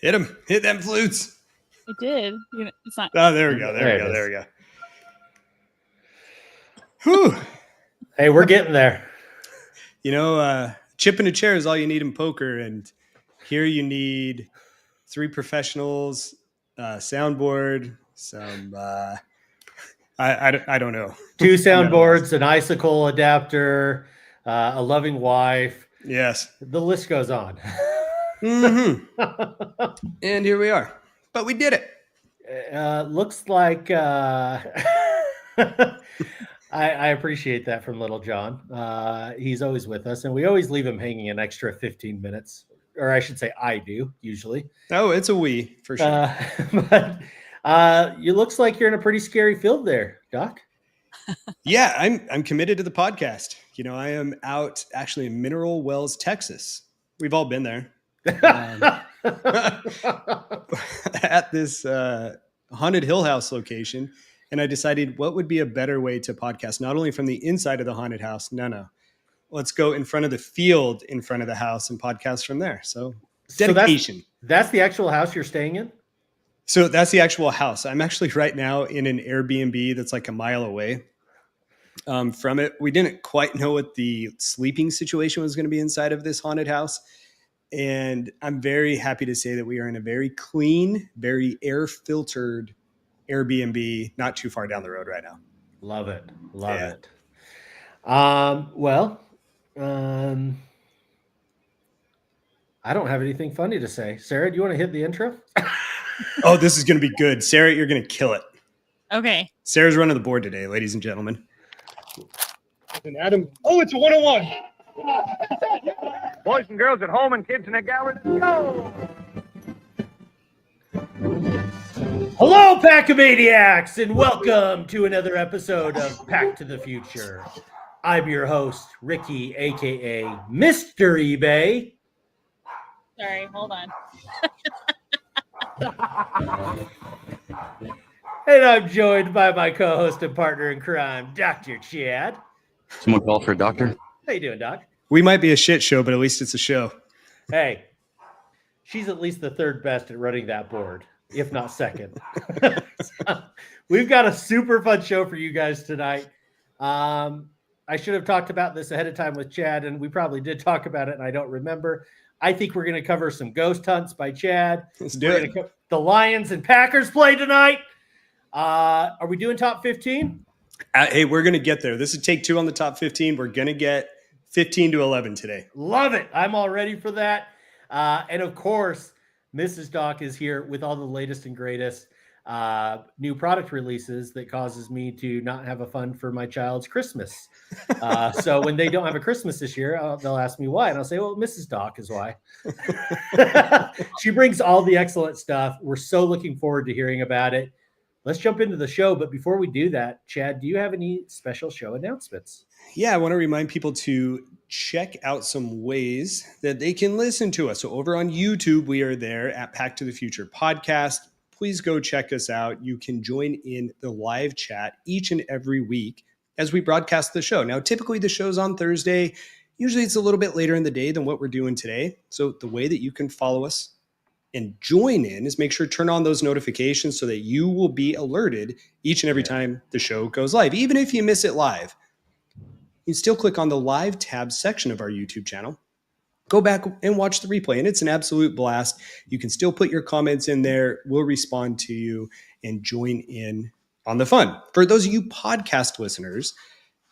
Hit him. Hit them flutes. It did. It's not. Oh, there we go. There we go. Whew. Hey, we're getting there. You know, chip in a chair is all you need in poker. And here you need 3 professionals, soundboard, some, I don't know. 2 soundboards, an icicle adapter, a loving wife. Yes. The list goes on. Mm-hmm. And here we are. But we did it. Looks like I appreciate that from Little John. He's always with us, and we always leave him hanging an extra 15 minutes. Or I should say I do, usually. Oh, it's a we, for sure. But it looks like you're in a pretty scary field there, Doc. Yeah, I'm committed to the podcast. You know, I am out actually in Mineral Wells, Texas. We've all been there. At this haunted hill house location. And I decided what would be a better way to podcast, not only from the inside of the haunted house. No. Let's go in front of the field in front of the house and podcast from there. So dedication. So that's the actual house you're staying in? So that's the actual house. I'm actually right now in an Airbnb that's like a mile away from it. We didn't quite know what the sleeping situation was going to be inside of this haunted house. And I'm very happy to say that we are in a very clean, very air-filtered Airbnb, not too far down the road right now. Love it. I don't have anything funny to say. Sarah, do you want to hit the intro? Oh, this is going to be good. Sarah, you're going to kill it. Okay. Sarah's running the board today, ladies and gentlemen. And Adam, it's a 101. Boys and girls at home and kids in the gallery, let's go! Hello, Pack-O-Maniacs, and welcome to another episode of Pack to the Future. I'm your host, Ricky, a.k.a. Mr. eBay. Sorry, hold on. And I'm joined by my co-host and partner in crime, Dr. Chad. Someone call for a doctor? How you doing, Doc? We might be a shit show, but at least it's a show. Hey, she's at least the third best at running that board, if not second. So, we've got a super fun show for you guys tonight. I should have talked about this ahead of time with Chad, and we probably did talk about it, and I don't remember. I think we're going to cover some ghost hunts by Chad. Let's do it. The Lions and Packers play tonight. Are we doing top 15? Hey, we're going to get there. This is take 2 on the top 15. We're going to get 15 to 11 today. Love it. I'm all ready for that. And of course, Mrs. Doc is here with all the latest and greatest new product releases that causes me to not have a fund for my child's Christmas. So when they don't have a Christmas this year, they'll ask me why. And I'll say, well, Mrs. Doc is why. She brings all the excellent stuff. We're so looking forward to hearing about it. Let's jump into the show. But before we do that, Chad, do you have any special show announcements? Yeah, I want to remind people to check out some ways that they can listen to us. So over on YouTube, we are there at Pack to the Future Podcast. Please go check us out. You can join in the live chat each and every week as we broadcast the show. Now, typically the show's on Thursday. Usually it's a little bit later in the day than what we're doing today. So the way that you can follow us and join in is make sure to turn on those notifications so that you will be alerted each and every time the show goes live. Even if you miss it live, you can still click on the live tab section of our YouTube channel. Go back and watch the replay, and it's an absolute blast. You can still put your comments in there. We'll respond to you and join in on the fun. For those of you podcast listeners,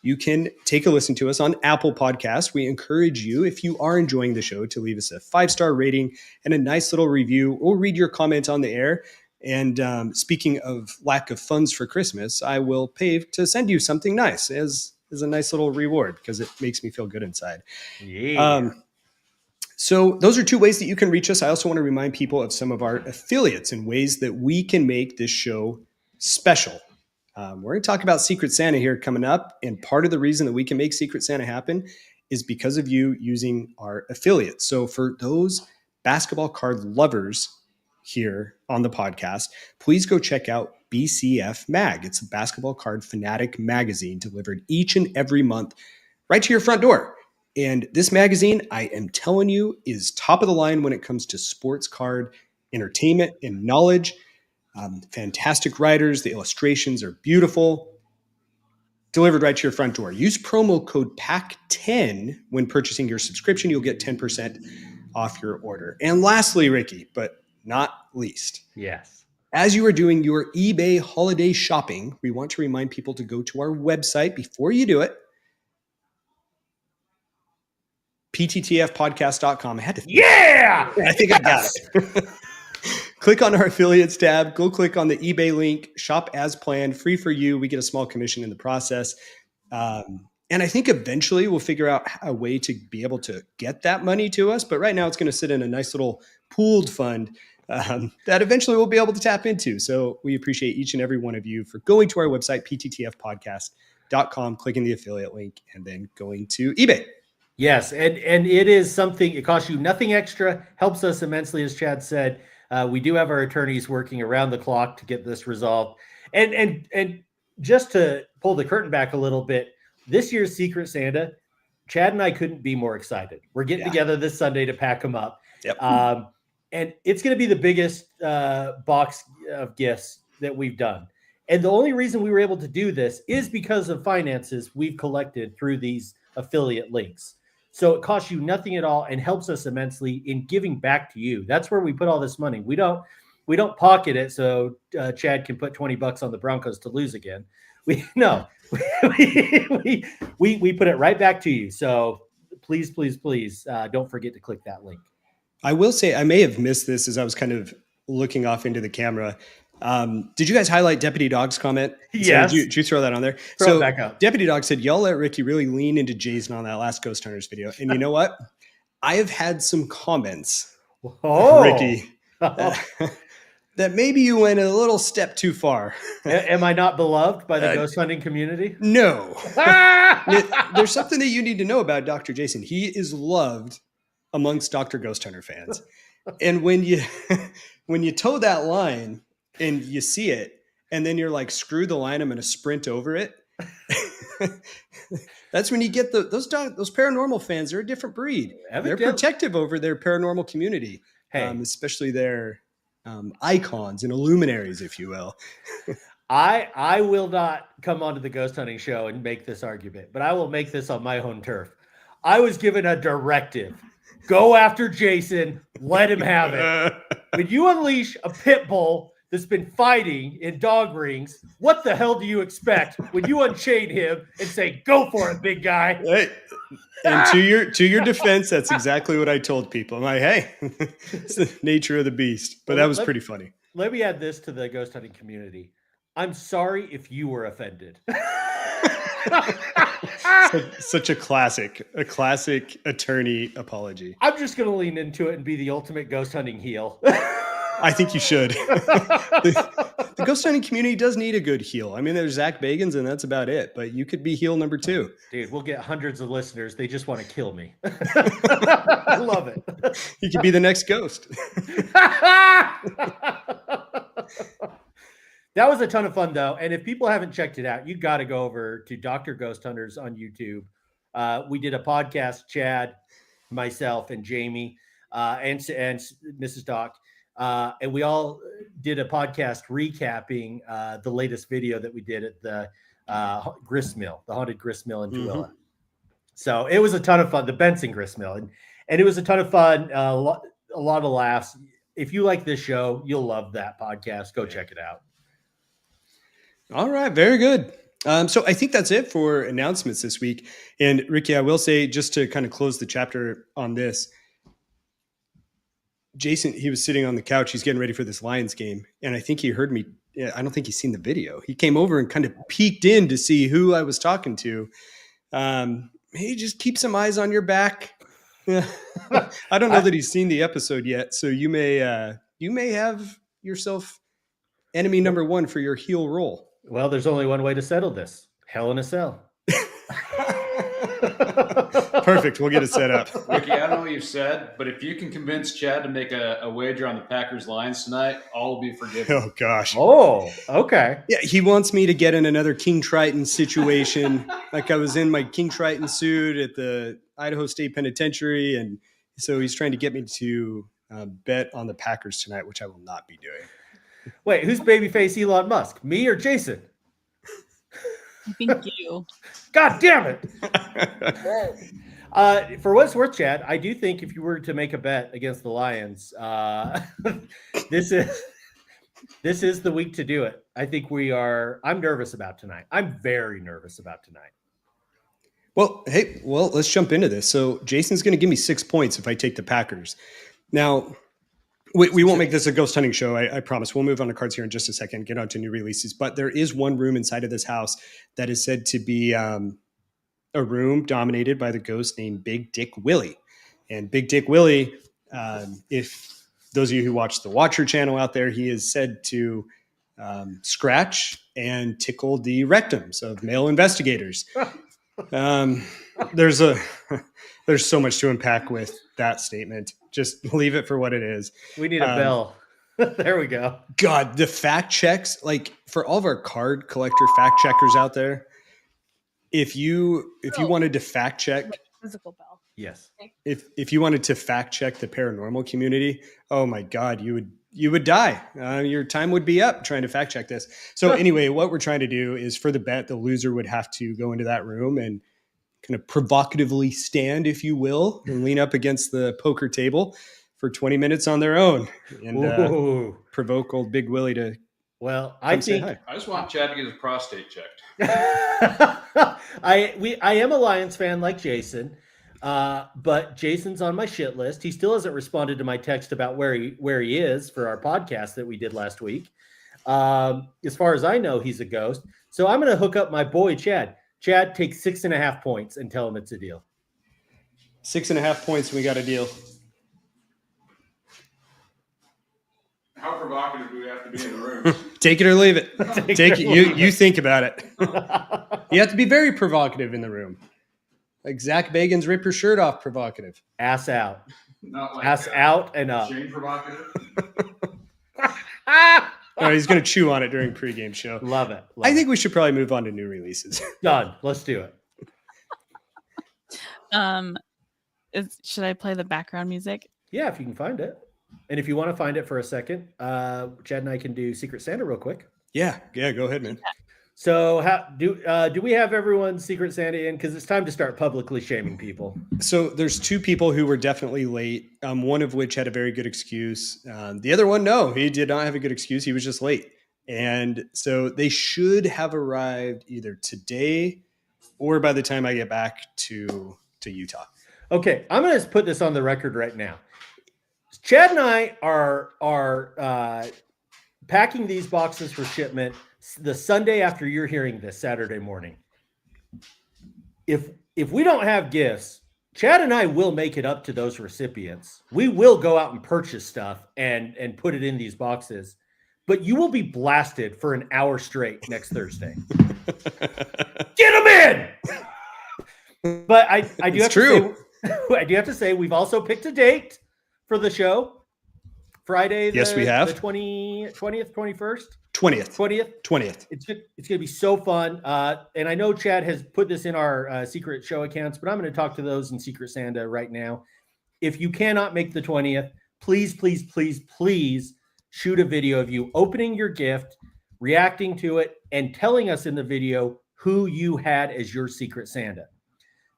you can take a listen to us on Apple Podcasts. We encourage you, if you are enjoying the show, to leave us a 5-star rating and a nice little review. We'll read your comment on the air. And speaking of lack of funds for Christmas, I will pay to send you something nice as a nice little reward because it makes me feel good inside. Yeah. So those are 2 ways that you can reach us. I also want to remind people of some of our affiliates and ways that we can make this show special. We're going to talk about Secret Santa here coming up. And part of the reason that we can make Secret Santa happen is because of you using our affiliates. So for those basketball card lovers here on the podcast, please go check out BCF Mag. It's a basketball card fanatic magazine delivered each and every month right to your front door. And this magazine, I am telling you, is top of the line when it comes to sports card entertainment and knowledge. Fantastic writers. The illustrations are beautiful. Delivered right to your front door. Use promo code PACK10 when purchasing your subscription. You'll get 10% off your order. And lastly, Ricky, but not least, Yes. as you are doing your eBay holiday shopping, we want to remind people to go to our website before you do it. pttfpodcast.com. I had to think. Yeah! I think I got it. Click on our affiliates tab. Go click on the eBay link. Shop as planned. Free for you. We get a small commission in the process. And I think eventually we'll figure out a way to be able to get that money to us. But right now it's going to sit in a nice little pooled fund that eventually we'll be able to tap into. So we appreciate each and every one of you for going to our website, pttfpodcast.com, clicking the affiliate link, and then going to eBay. Yes, and it is something, it costs you nothing extra, helps us immensely, as Chad said. We do have our attorneys working around the clock to get this resolved. And just to pull the curtain back a little bit, this year's Secret Santa, Chad and I couldn't be more excited. We're getting together this Sunday to pack them up. Yep. And it's going to be the biggest box of gifts that we've done. And the only reason we were able to do this is because of finances we've collected through these affiliate links. So it costs you nothing at all and helps us immensely in giving back to you. That's where we put all this money. We don't pocket it so Chad can put $20 on the Broncos to lose again. We put it right back to you. So please, don't forget to click that link. I will say I may have missed this as I was kind of looking off into the camera. Did you guys highlight Deputy Dog's comment? Yes. So did you throw that on there? Throw it back up. Deputy Dog said, y'all let Ricky really lean into Jason on that last Ghost Hunters video. And you know what? I have had some comments, Ricky, that maybe you went a little step too far. Am I not beloved by the ghost hunting community? No. There's something that you need to know about Dr. Jason. He is loved amongst Dr. Ghost Hunter fans. And when you toe that line and you see it, and then you're like, screw the line, I'm going to sprint over it. That's when you get those paranormal fans. They're a different breed. They're protective over their paranormal community, especially their icons and illuminaries, if you will. I will not come onto the ghost hunting show and make this argument, but I will make this on my own turf. I was given a directive. Go after Jason. Let him have it. When you unleash a pit bull that's been fighting in dog rings, what the hell do you expect when you unchain him and say, go for it, big guy? Hey, and to your defense, that's exactly what I told people. I'm like, hey, it's the nature of the beast. But that was pretty funny. Let me add this to the ghost hunting community. I'm sorry if you were offended. Such a classic attorney apology. I'm just going to lean into it and be the ultimate ghost hunting heel. I think you should. The ghost hunting community does need a good heel. I mean, there's Zach Bagans, and that's about it. But you could be heel number 2. Dude, we'll get hundreds of listeners. They just want to kill me. I love it. You could be the next ghost. That was a ton of fun, though. And if people haven't checked it out, you got to go over to Dr. Ghost Hunters on YouTube. We did a podcast, Chad, myself, and Jamie, and Mrs. Doc. And we all did a podcast recapping the latest video that we did at the grist mill, the haunted grist mill in Tooele. Mm-hmm. So it was a ton of fun, the Benson grist mill. And it was a ton of fun, a lot of laughs. If you like this show, you'll love that podcast. Go check it out. All right. Very good. So I think that's it for announcements this week. And Ricky, I will say, just to kind of close the chapter on this, Jason, he was sitting on the couch. He's getting ready for this Lions game. And I think he heard me. I don't think he's seen the video. He came over and kind of peeked in to see who I was talking to. Hey, just keep some eyes on your back. I don't know that he's seen the episode yet. So you may have yourself enemy number 1 for your heel role. Well, there's only one way to settle this. Hell in a Cell. Perfect. We'll get it set up. Ricky, I don't know what you said, but if you can convince Chad to make a wager on the Packers Lions tonight, all will be forgiven. Oh, gosh. Oh, okay. Yeah, he wants me to get in another King Triton situation. Like I was in my King Triton suit at the Idaho State Penitentiary. And so he's trying to get me to bet on the Packers tonight, which I will not be doing. Wait, who's babyface Elon Musk? Me or Jason? I think you. God damn it! For what it's worth, Chad, I do think if you were to make a bet against the Lions, this is the week to do it. I think I'm nervous about tonight. I'm very nervous about tonight. Well, let's jump into this. So Jason's going to give me 6 points if I take the Packers. Now, we won't make this a ghost hunting show. I promise. We'll move on to cards here in just a second, get on to new releases. But there is one room inside of this house that is said to be a room dominated by the ghost named Big Dick Willie. And Big Dick Willie, if those of you who watch the Watcher channel out there, he is said to scratch and tickle the rectums of male investigators. There's so much to unpack with that statement. Just leave it for what it is. We need a bell. There we go. God, the fact checks, like for all of our card collector fact checkers out there, if you wanted to fact check Physical bell. Yes. if you wanted to fact check the paranormal community, oh my God, you would die. Your time would be up trying to fact check this. So anyway, what we're trying to do is for the bet, the loser would have to go into that room and kind of provocatively stand, if you will, and lean up against the poker table for 20 minutes on their own and provoke old Big Willie to. Well, I think I just want Chad to get his prostate checked. I am a Lions fan like Jason, but Jason's on my shit list. He still hasn't responded to my text about where he is for our podcast that we did last week. As far as I know, he's a ghost. So I'm going to hook up my boy Chad. Chad, take 6.5 points and tell him it's a deal. 6.5 points, and we got a deal. How provocative do we have to be in the room? Take it or leave it. Take it. You think about it. You have to be very provocative in the room. Like Zach Bagans, rip your shirt off, provocative. Ass out. Not like Ass out and up. Shane provocative. Oh, he's going to chew on it during pregame show. Love it. I think we should probably move on to new releases. Done. Let's do it. Should I play the background music? Yeah, if you can find it. And if you want to find it for a second, Chad and I can do Secret Santa real quick. Yeah, go ahead, man. So do we have everyone's Secret Santa in? Because it's time to start publicly shaming people. So there's two people who were definitely late, one of which had a very good excuse. The other one, no, he did not have a good excuse. He was just late. And so they should have arrived either today or by the time I get back to Utah. Okay, I'm going to put this on the record right now. Chad and I are packing these boxes for shipment the Sunday after you're hearing this, Saturday morning. If we don't have gifts, Chad and I will make it up to those recipients. We will go out and purchase stuff and put it in these boxes, but you will be blasted for an hour straight next Thursday. Get them in! But I do have to say, I do have to say we've also picked a date for the show. Friday, yes, we have. The 20th, 21st? 20th. It's going to be so fun. And I know Chad has put this in our secret show accounts, but I'm going to talk to those in Secret Santa right now. If you cannot make the 20th, please, please, please, please shoot a video of you opening your gift, reacting to it, and telling us in the video who you had as your Secret Santa.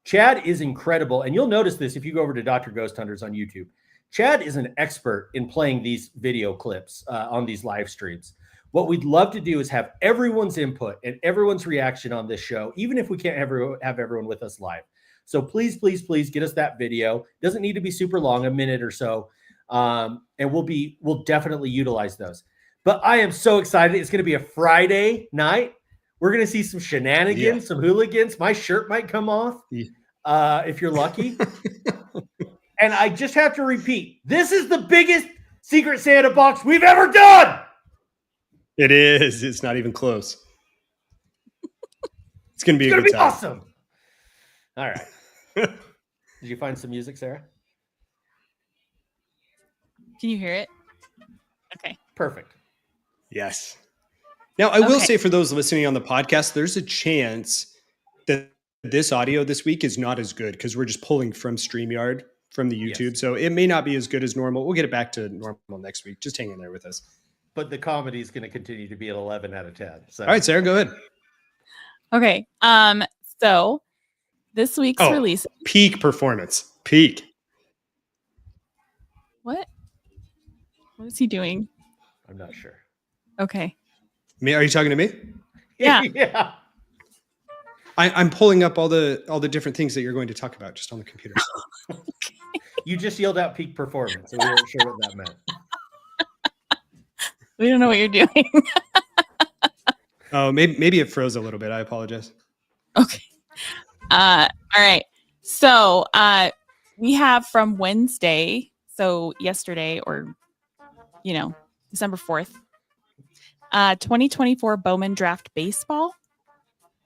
Chad is incredible. And you'll notice this if you go over to Dr. Ghost Hunters on YouTube. Chad is an expert in playing these video clips on these live streams. What we'd love to do is have everyone's input and everyone's reaction on this show, even if we can't have everyone with us live. So please, please, please get us that video. It doesn't need to be super long, a minute or so. And we'll definitely utilize those. But I am so excited. It's going to be a Friday night. We're going to see some shenanigans, some hooligans. My shirt might come off if you're lucky. And I just have to repeat, this is the biggest Secret Santa box we've ever done. It is. It's not even close. It's going to be a good time. Awesome. All right. Did you find some music, Sarah? Can you hear it? Okay. Perfect. Yes. Now, I will say for those listening on the podcast, there's a chance that this audio this week is not as good because we're just pulling from StreamYard from the YouTube. So it may not be as good as normal. We'll get it back to normal next week. Just hang in there with us. But the comedy is going to continue to be at 11 out of 10. So. All right, Sarah, go ahead. Okay. So this week's release. Peak performance. Peak. What is he doing? I'm not sure. Okay. Are you talking to me? Yeah. Yeah. I'm pulling up all the different things that you're going to talk about just on the computer. You just yelled out peak performance, so we weren't sure what that meant. We don't know what you're doing. Oh, maybe it froze a little bit. I apologize. Okay. All right. So we have from Wednesday, so yesterday, or December 4th, 2024 Bowman Draft Baseball.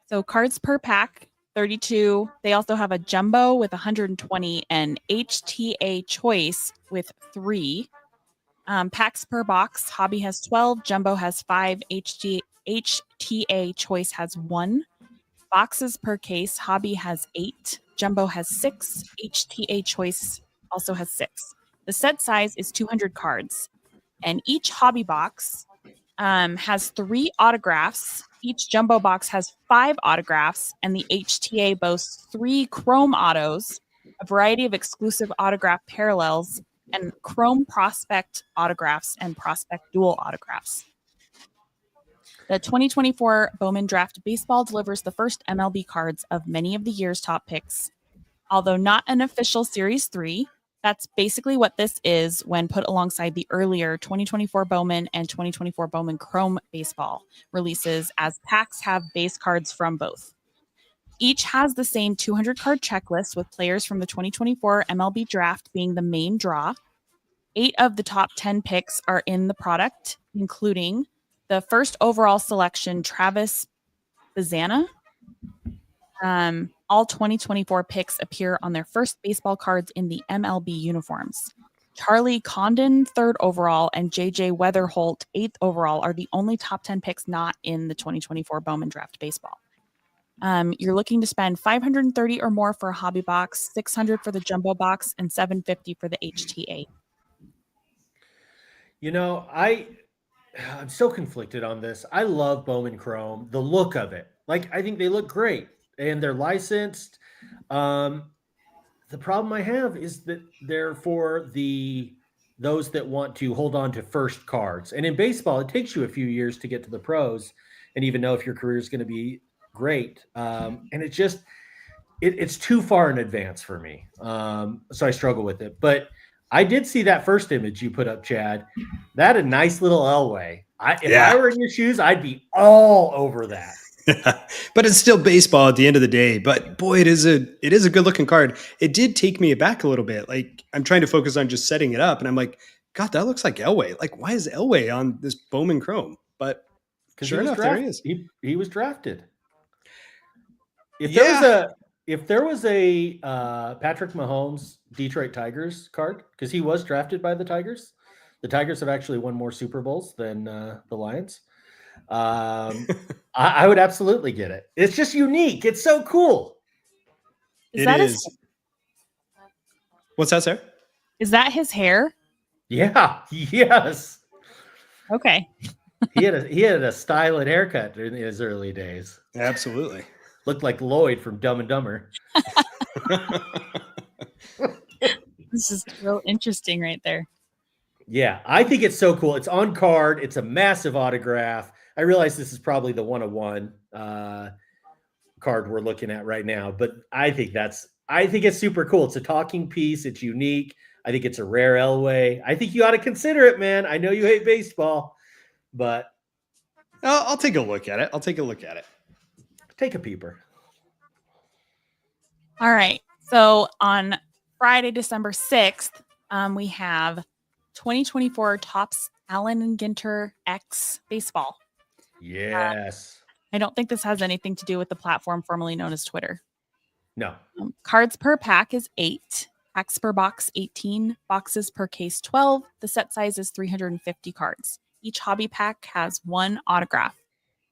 So cards per pack, 32. They also have a jumbo with 120 and HTA choice with 3. Packs per box, Hobby has 12, Jumbo has 5, HTA choice has 1. Boxes per case, Hobby has 8, Jumbo has 6, HTA choice also has 6. The set size is 200 cards, and each Hobby box has 3 autographs. Each Jumbo box has 5 autographs, and the HTA boasts 3 Chrome autos, a variety of exclusive autograph parallels, and Chrome Prospect autographs and Prospect Dual autographs. The 2024 Bowman Draft Baseball delivers the first MLB cards of many of the year's top picks. Although not an official Series 3, that's basically what this is when put alongside the earlier 2024 Bowman and 2024 Bowman Chrome Baseball releases, as packs have base cards from both. Each has the same 200-card checklist, with players from the 2024 MLB Draft being the main draw. 8 of the top 10 picks are in the product, including the first overall selection, Travis Bazana. All 2024 picks appear on their first baseball cards in the MLB uniforms. Charlie Condon, 3rd overall, and JJ Weatherholt, 8th overall, are the only top 10 picks not in the 2024 Bowman Draft Baseball. You're looking to spend $530 or more for a hobby box, $600 for the jumbo box, and $750 for the HTA. I'm so conflicted on this. I love Bowman Chrome, the look of it. I think they look great, and they're licensed. The problem I have is that they're for those that want to hold on to first cards. And in baseball, it takes you a few years to get to the pros and even know if your career is going to be great. And it's too far in advance for me. So I struggle with it. But I did see that first image you put up, Chad. That a nice little Elway. If I were in your shoes, I'd be all over that. But it's still baseball at the end of the day. But boy, it is a good looking card. It did take me aback a little bit. I'm trying to focus on just setting it up, and I'm like, God, that looks like Elway. Why is Elway on this Bowman Chrome? But sure enough, there he is. He was drafted. If there was a Patrick Mahomes Detroit Tigers card, because he was drafted by the Tigers have actually won more Super Bowls than the Lions. I would absolutely get it. It's just unique. It's so cool. What's that, Sarah? Is that his hair? Yeah. Yes. Okay. He had a stylish haircut in his early days. Absolutely. Looked like Lloyd from Dumb and Dumber. This is real interesting right there. Yeah, I think it's so cool. It's on card. It's a massive autograph. I realize this is probably the 101 card we're looking at right now, but I think it's super cool. It's a talking piece. It's unique. I think it's a rare Elway. I think you ought to consider it, man. I know you hate baseball, but I'll take a look at it. Take a peeper. All right. So on Friday, December 6th, we have 2024 Topps Allen and Ginter X Baseball. Yes. I don't think this has anything to do with the platform formerly known as Twitter. No. Cards per pack is 8. Packs per box, 18. Boxes per case, 12. The set size is 350 cards. Each hobby pack has 1 autograph.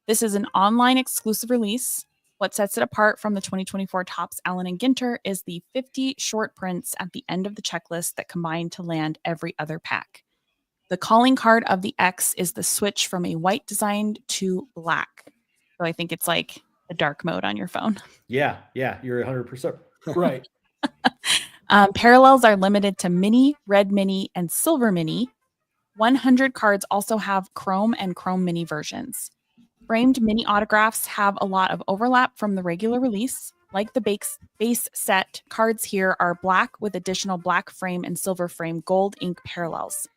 This is an online exclusive release. What sets it apart from the 2024 Topps Allen and Ginter is the 50 short prints at the end of the checklist that combine to land every other pack. The calling card of the X is the switch from a white design to black. So I think it's like the dark mode on your phone. Yeah, you're 100% right. Parallels are limited to mini, red mini, and silver mini. 100 cards also have chrome and chrome mini versions. Framed mini autographs have a lot of overlap from the regular release. Like the base set, cards here are black with additional black frame and silver frame gold ink parallels.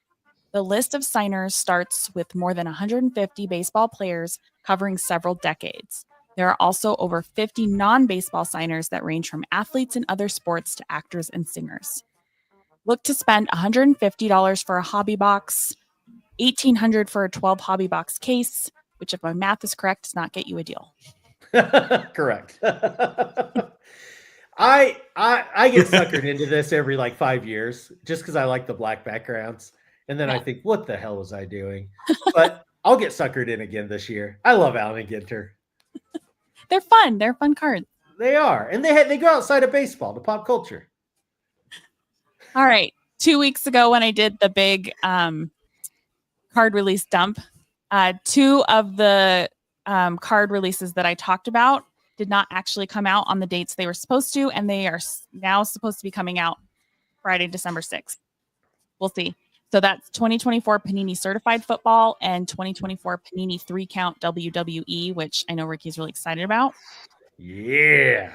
The list of signers starts with more than 150 baseball players covering several decades. There are also over 50 non-baseball signers that range from athletes in other sports to actors and singers. Look to spend $150 for a hobby box, $1,800 for a 12 hobby box case, which, if my math is correct, does not get you a deal. Correct. I get suckered into this every like 5 years just because I like the black backgrounds. And then I think, what the hell was I doing? But I'll get suckered in again this year. I love Allen and Ginter. They're fun. They're fun cards. They are. And they go outside of baseball, to pop culture. All right. 2 weeks ago when I did the big card release dump, 2 of the card releases that I talked about did not actually come out on the dates they were supposed to, and they are now supposed to be coming out Friday, December 6th. We'll see. So that's 2024 Panini Certified Football and 2024 Panini 3-Count WWE, which I know Ricky's really excited about. Yeah.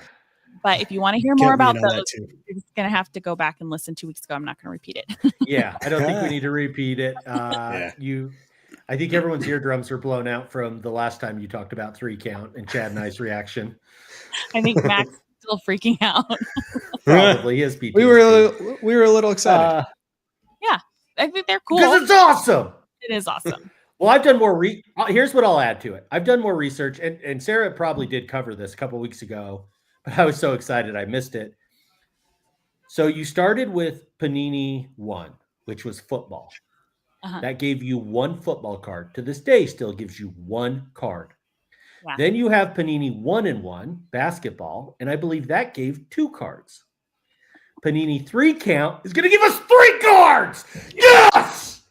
But if you want to hear more about those, you're just going to have to go back and listen 2 weeks ago. I'm not going to repeat it. Yeah, I don't think we need to repeat it. I think everyone's eardrums are blown out from the last time you talked about 3-Count and Chad and I's reaction. I think Max is still freaking out. Probably his PTSD. We were a little excited. Yeah, I think they're cool. Because it's awesome. It is awesome. Well, I've done more. Here's what I'll add to it. I've done more research, and Sarah probably did cover this a couple weeks ago, but I was so excited I missed it. So you started with Panini 1, which was football. That gave you 1 football card. To this day, still gives you 1 card. Yeah. Then you have Panini 1-in-1 basketball, and I believe that gave 2 cards. Panini 3-Count is going to give us 3 cards. Yes.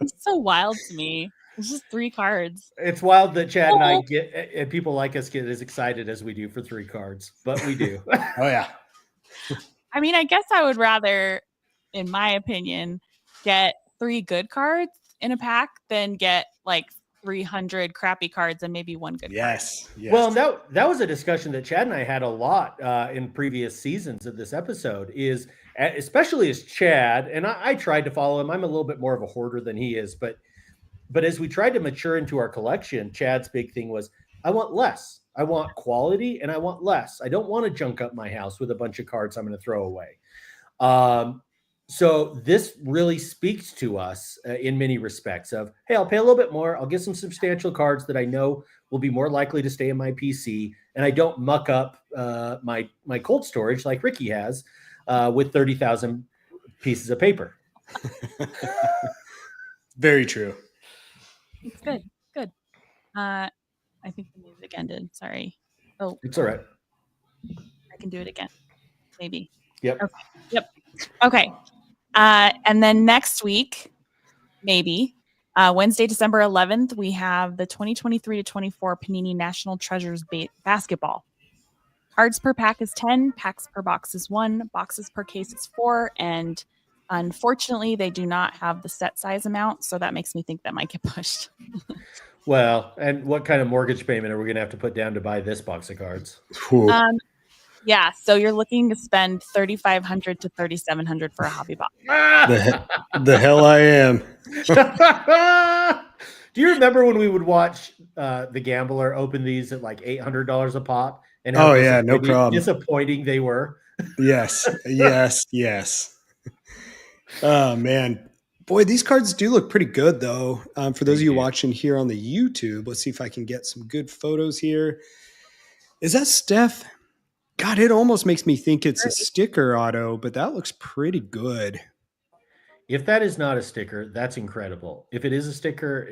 It's so wild to me. It's just 3 cards. It's wild that Chad and I get, and people like us get as excited as we do for 3 cards, but we do. Oh yeah. I mean, I guess I would rather, in my opinion, get 3 good cards in a pack than get like 300 crappy cards and maybe 1 good card. Yes. Well, that was a discussion that Chad and I had a lot in previous seasons of this episode, is especially as Chad, and I tried to follow him. I'm a little bit more of a hoarder than he is, but as we tried to mature into our collection, Chad's big thing was, I want less. I want quality and I want less. I don't want to junk up my house with a bunch of cards I'm going to throw away. So this really speaks to us in many respects of, hey, I'll pay a little bit more. I'll get some substantial cards that I know will be more likely to stay in my PC, and I don't muck up my cold storage like Ricky has with 30,000 pieces of paper. Very true. It's good. Good. I think the music ended. Sorry. Oh, it's all right. I can do it again. Maybe. Yep. Okay. Yep. Okay. And then next week, maybe Wednesday, December 11th, we have the 2023-24 Panini National Treasures basketball. Cards per pack is 10, packs per box is 1, boxes per case is 4, and unfortunately, they do not have the set size amount, so that makes me think that might get pushed. Well, and what kind of mortgage payment are we going to have to put down to buy this box of cards? Yeah, so you're looking to spend $3,500 to $3,700 for a hobby box. The hell I am. Do you remember when we would watch The Gambler open these at like $800 a pop? And oh yeah, no problem. Disappointing they were. Yes. Oh man, boy, these cards do look pretty good though. For those of you watching here on the YouTube, let's see if I can get some good photos here. Is that Steph? God, it almost makes me think it's a sticker auto, but that looks pretty good. If that is not a sticker, that's incredible. If it is a sticker,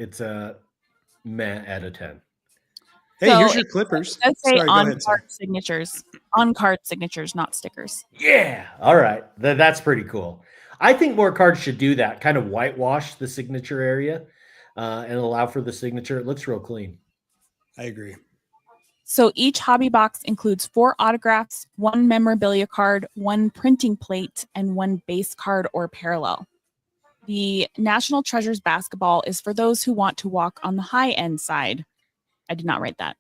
meh out of 10. Hey, So here's your Clippers. Let's say Sorry, go on ahead, card Sarah. signatures. On card signatures, not stickers. Yeah. All right. That's pretty cool. I think more cards should do that, kind of whitewash the signature area and allow for the signature. It looks real clean. I agree. So each hobby box includes 4 autographs, 1 memorabilia card, 1 printing plate, and 1 base card or parallel. The National Treasures basketball is for those who want to walk on the high end side. I did not write that.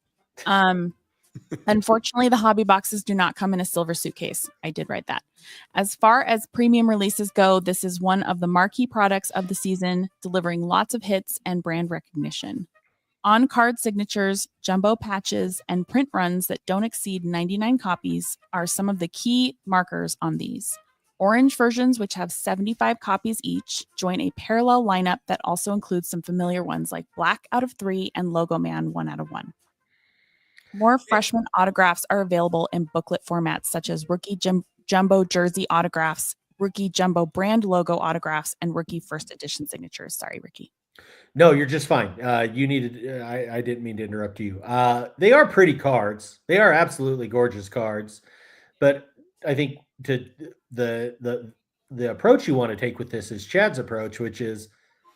Unfortunately, the hobby boxes do not come in a silver suitcase. I did write that. As far as premium releases go, this is one of the marquee products of the season, delivering lots of hits and brand recognition. On card signatures, jumbo patches, and print runs that don't exceed 99 copies are some of the key markers on these. Orange versions, which have 75 copies each, join a parallel lineup that also includes some familiar ones like Black out of 3 and Logo Man 1 out of 1. More freshman autographs are available in booklet formats such as rookie jumbo jersey autographs, rookie jumbo brand logo autographs, and rookie first edition signatures. Sorry, Ricky. No, you're just fine. You needed. I didn't mean to interrupt you. They are pretty cards. They are absolutely gorgeous cards. But I think to the approach you want to take with this is Chad's approach, which is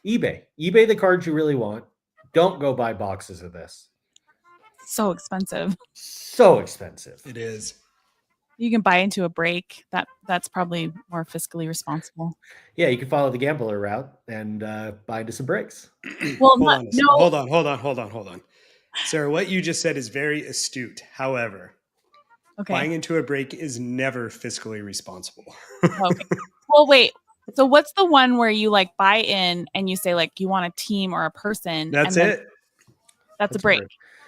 eBay. eBay the cards you really want. Don't go buy boxes of this. So expensive. So expensive. It is. You can buy into a break. That's probably more fiscally responsible. Yeah, you can follow the gambler route and buy into some breaks. Well, Hold on. Sarah, what you just said is very astute. However, Okay. buying into a break is never fiscally responsible. Okay. Well, wait. So what's the one where you like buy in and you say like you want a team or a person? That's and it. That's a break.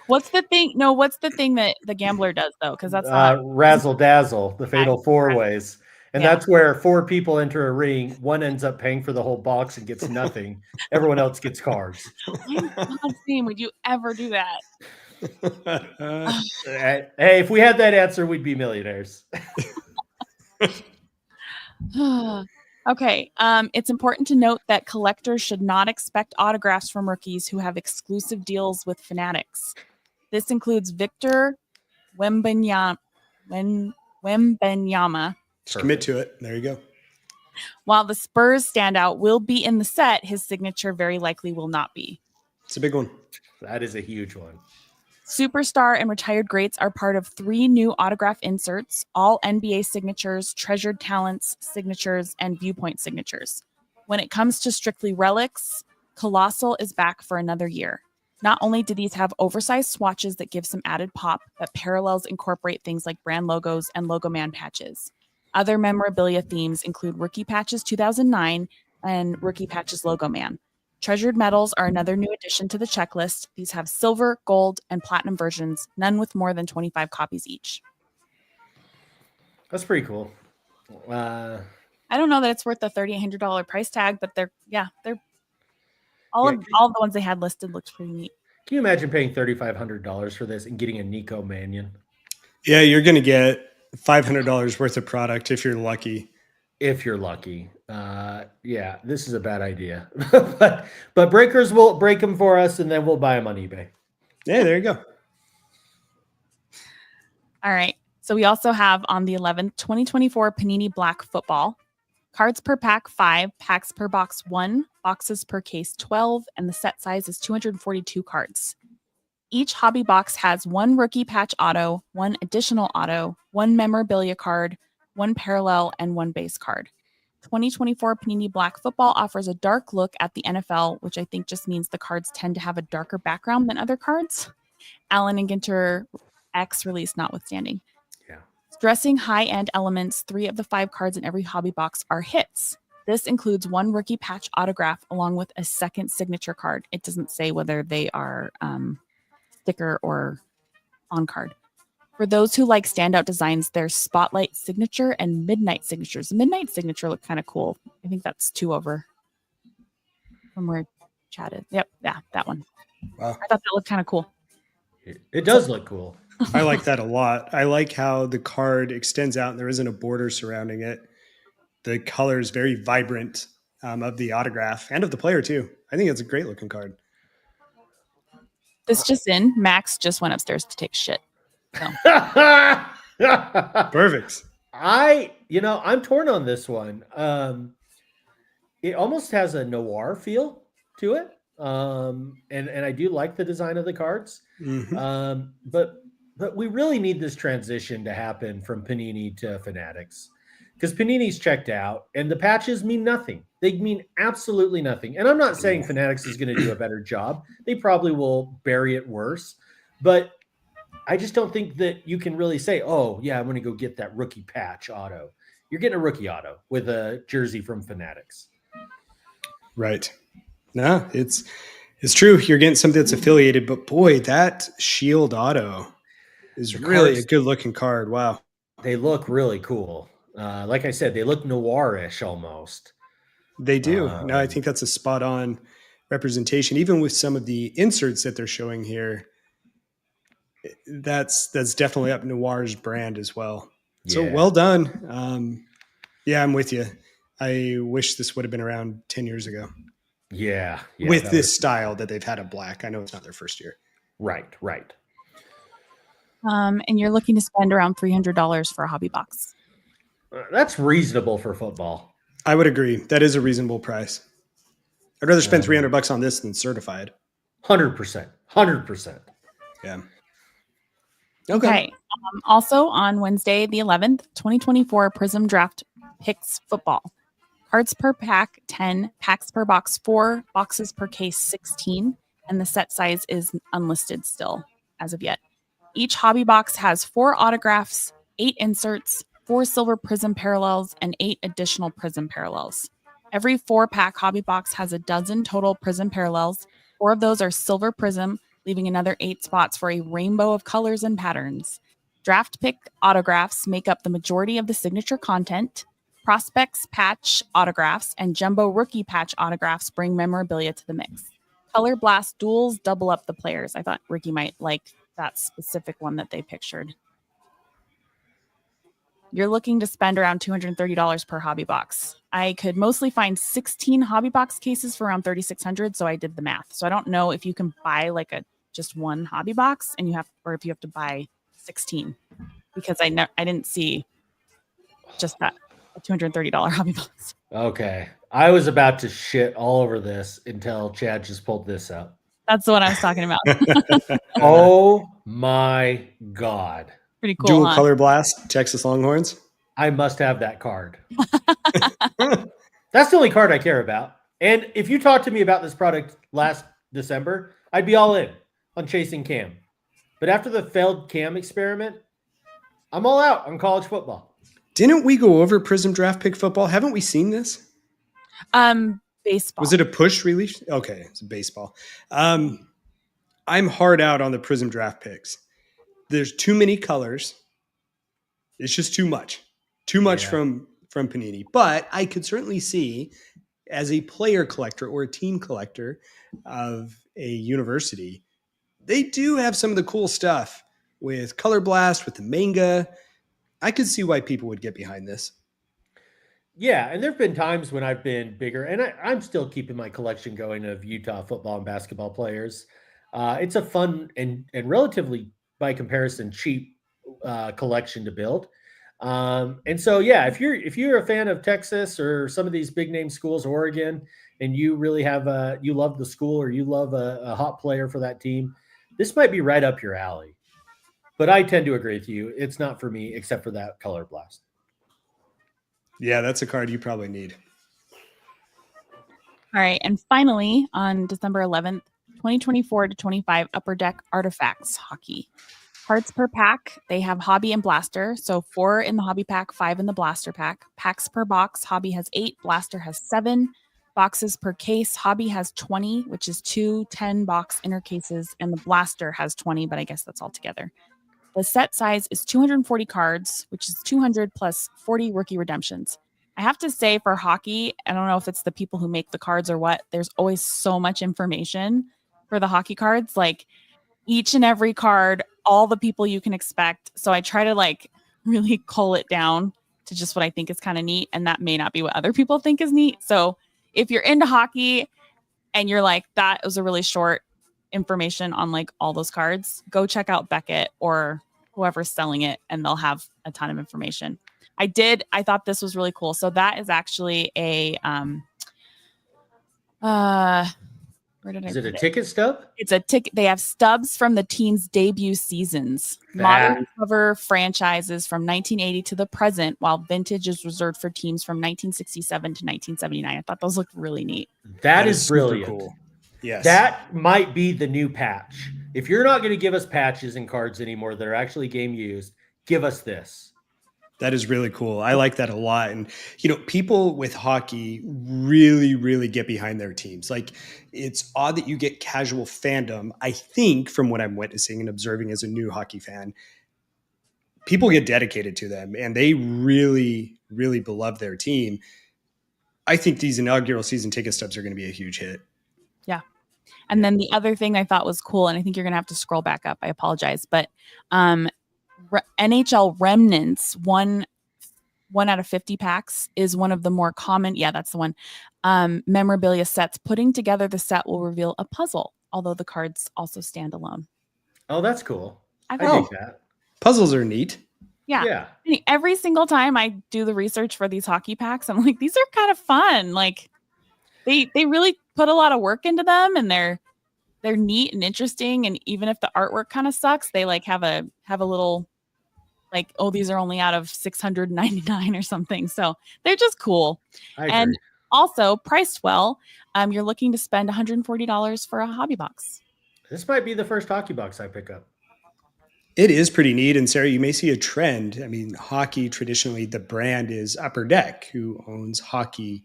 What's the thing? No, what's the thing that the gambler does though? Because that's not Razzle dazzle, the fatal 4-ways. And Yeah. that's where 4 people enter a ring. One ends up paying for the whole box and gets nothing. Everyone else gets cards. In God's name, would you ever do that? Hey, if we had that answer, we'd be millionaires. Okay. It's important to note that collectors should not expect autographs from rookies who have exclusive deals with Fanatics. This includes Victor Wembanyama. Just commit to it. There you go. While the Spurs standout will be in the set, his signature very likely will not be. It's a big one. That is a huge one. Superstar and retired greats are part of 3 new autograph inserts, all NBA signatures, treasured talents signatures, and viewpoint signatures. When it comes to strictly relics, Colossal is back for another year. Not only do these have oversized swatches that give some added pop, but parallels incorporate things like brand logos and Logo Man patches. Other memorabilia themes include Rookie Patches 2009 and Rookie Patches Logo Man. Treasured metals are another new addition to the checklist. These have silver, gold, and platinum versions, none with more than 25 copies each. That's pretty cool. I don't know that it's worth the $3,800 price tag, but they're all the ones they had listed looks pretty neat. Can you imagine paying $3,500 for this and getting a Nico Mannion? Yeah, you're going to get $500 worth of product if you're lucky. If you're lucky. Yeah, this is a bad idea. but breakers will break them for us, and then we'll buy them on eBay. Yeah, there you go. All right. So we also have on the 11th, 2024 Panini Black Football. Cards per pack 5, packs per box 1, boxes per case 12, and the set size is 242 cards. Each hobby box has 1 rookie patch auto, 1 additional auto, 1 memorabilia card, 1 parallel, and 1 base card. 2024 Panini Black Football offers a dark look at the NFL, which I think just means the cards tend to have a darker background than other cards. Allen and Ginter X release notwithstanding. Yeah. Stressing high-end elements, 3 of the 5 cards in every hobby box are hits. This includes 1 rookie patch autograph along with a second signature card. It doesn't say whether they are sticker or on card. For those who like standout designs, there's Spotlight Signature and Midnight Signatures. Midnight Signature look kind of cool. I think that's 2 over from where Chad is. Yep, yeah, that one. Wow. I thought that looked kind of cool. It does look cool. I like that a lot. I like how the card extends out and there isn't a border surrounding it. The color is very vibrant of the autograph and of the player too. I think it's a great looking card. This just in, Max just went upstairs to take shit. Perfect. I'm torn on this one. It almost has a noir feel to it. And I do like the design of the cards. But we really need this transition to happen from Panini to Fanatics, because Panini's checked out and the patches mean nothing. They mean absolutely nothing. And I'm not saying Fanatics is going to do a better job. They probably will bury it worse, but I just don't think that you can really say, oh yeah, I'm going to go get that rookie patch auto. You're getting a rookie auto with a jersey from Fanatics. Right. No, it's true. You're getting something that's affiliated, but boy, that shield auto is really a good looking card. Wow. They look really cool. Like I said, they look noirish almost. They do. No, I think that's a spot on representation. Even with some of the inserts that they're showing here, that's definitely up Noir's brand as well. Yeah. So well done. Yeah, I'm with you. I wish this would have been around 10 years ago. Yeah. With this style that they've had of black. I know it's not their first year. Right. And you're looking to spend around $300 for a hobby box. That's reasonable for football. I would agree. That is a reasonable price. I'd rather spend $300 on this than certified. 100%. Yeah. Okay. Also on Wednesday, the 11th, 2024 Prism Draft Picks Football. Cards per pack, 10. Packs per box, 4. Boxes per case, 16. And the set size is unlisted still as of yet. Each hobby box has 4 autographs, 8 inserts, 4 silver prism parallels, and 8 additional prism parallels. Every 4-pack hobby box has a dozen total prism parallels. 4 of those are silver prism, leaving another 8 spots for a rainbow of colors and patterns. Draft pick autographs make up the majority of the signature content. Prospects patch autographs and jumbo rookie patch autographs bring memorabilia to the mix. Color blast duels double up the players. I thought Ricky might like that specific one that they pictured. You're looking to spend around $230 per hobby box. I could mostly find 16 hobby box cases for around $3,600, so I did the math. So I don't know if you can buy like just one hobby box and or if you have to buy 16, because I didn't see just that a $230 hobby box. Okay. I was about to shit all over this until Chad just pulled this up. That's the one I was talking about. Oh my God. Pretty cool. Dual color blast, Texas Longhorns. I must have that card. That's the only card I care about. And if you talked to me about this product last December, I'd be all in on chasing Cam. But after the failed Cam experiment, I'm all out on college football. Didn't we go over Prism Draft Pick Football? Haven't we seen this? Baseball. Was it a push release? Okay, it's a baseball. I'm hard out on the Prism Draft Picks. There's too many colors. It's just too much. Too much from Panini. But I could certainly see, as a player collector or a team collector of a university, they do have some of the cool stuff with Color Blast, with the manga. I could see why people would get behind this. Yeah, and there have been times when I've been bigger, and I'm still keeping my collection going of Utah football and basketball players. It's a fun and relatively, by comparison, cheap collection to build. And so, yeah, if you're a fan of Texas or some of these big name schools, Oregon, and you really have you love the school or you love a hot player for that team, this might be right up your alley. But I tend to agree with you. It's not for me, except for that Color Blast. Yeah, that's a card you probably need. All right. And finally, on December 11th, 2024 to 25 Upper Deck Artifacts Hockey. Cards per pack, they have Hobby and Blaster. So 4 in the Hobby pack, 5 in the Blaster pack. Packs per box, Hobby has 8, Blaster has 7. Boxes per case, Hobby has 20, which is 2 10-box inner cases, and the Blaster has 20, but I guess that's all together. The set size is 240 cards, which is 200 plus 40 rookie redemptions. I have to say, for hockey, I don't know if it's the people who make the cards or what, there's always so much information for the hockey cards, like each and every card, all the people you can expect. So I try to really cull it down to just what I think is kind of neat, and that may not be what other people think is neat. So if you're into hockey and you're like, that was a really short information on like all those cards, go check out Beckett or whoever's selling it, and they'll have a ton of information. I thought this was really cool. So that is actually a where did Is I it a put it? ticket stub? It's a ticket. They have stubs from the team's debut seasons, modern cover franchises from 1980 to the present, while vintage is reserved for teams from 1967 to 1979. I thought those looked really neat. That is super brilliant. cool. Yes. That might be the new patch. If you're not going to give us patches and cards anymore that are actually game used, give us this. That is really cool. I like that a lot. And, people with hockey really, really get behind their teams. Like, it's odd that you get casual fandom. I think from what I'm witnessing and observing as a new hockey fan, people get dedicated to them and they really, really beloved their team. I think these inaugural season ticket stubs are going to be a huge hit. Yeah. And then the other thing I thought was cool, and I think you're going to have to scroll back up. I apologize. But NHL Remnants, one out of 50 packs is one of the more common. Yeah, that's the one. Memorabilia sets. Putting together the set will reveal a puzzle, although the cards also stand alone. Oh, that's cool. I think dig that. Puzzles are neat. Yeah. Every single time I do the research for these hockey packs, I'm like, these are kind of fun. Like they really put a lot of work into them, and they're neat and interesting. And even if the artwork kind of sucks, they like have a little like, oh, these are only out of 699 or something. So they're just cool. And also priced well. You're looking to spend $140 for a hobby box. This might be the first hockey box I pick up. It is pretty neat. And Sarah, you may see a trend. I mean, hockey, traditionally, the brand is Upper Deck, who owns hockey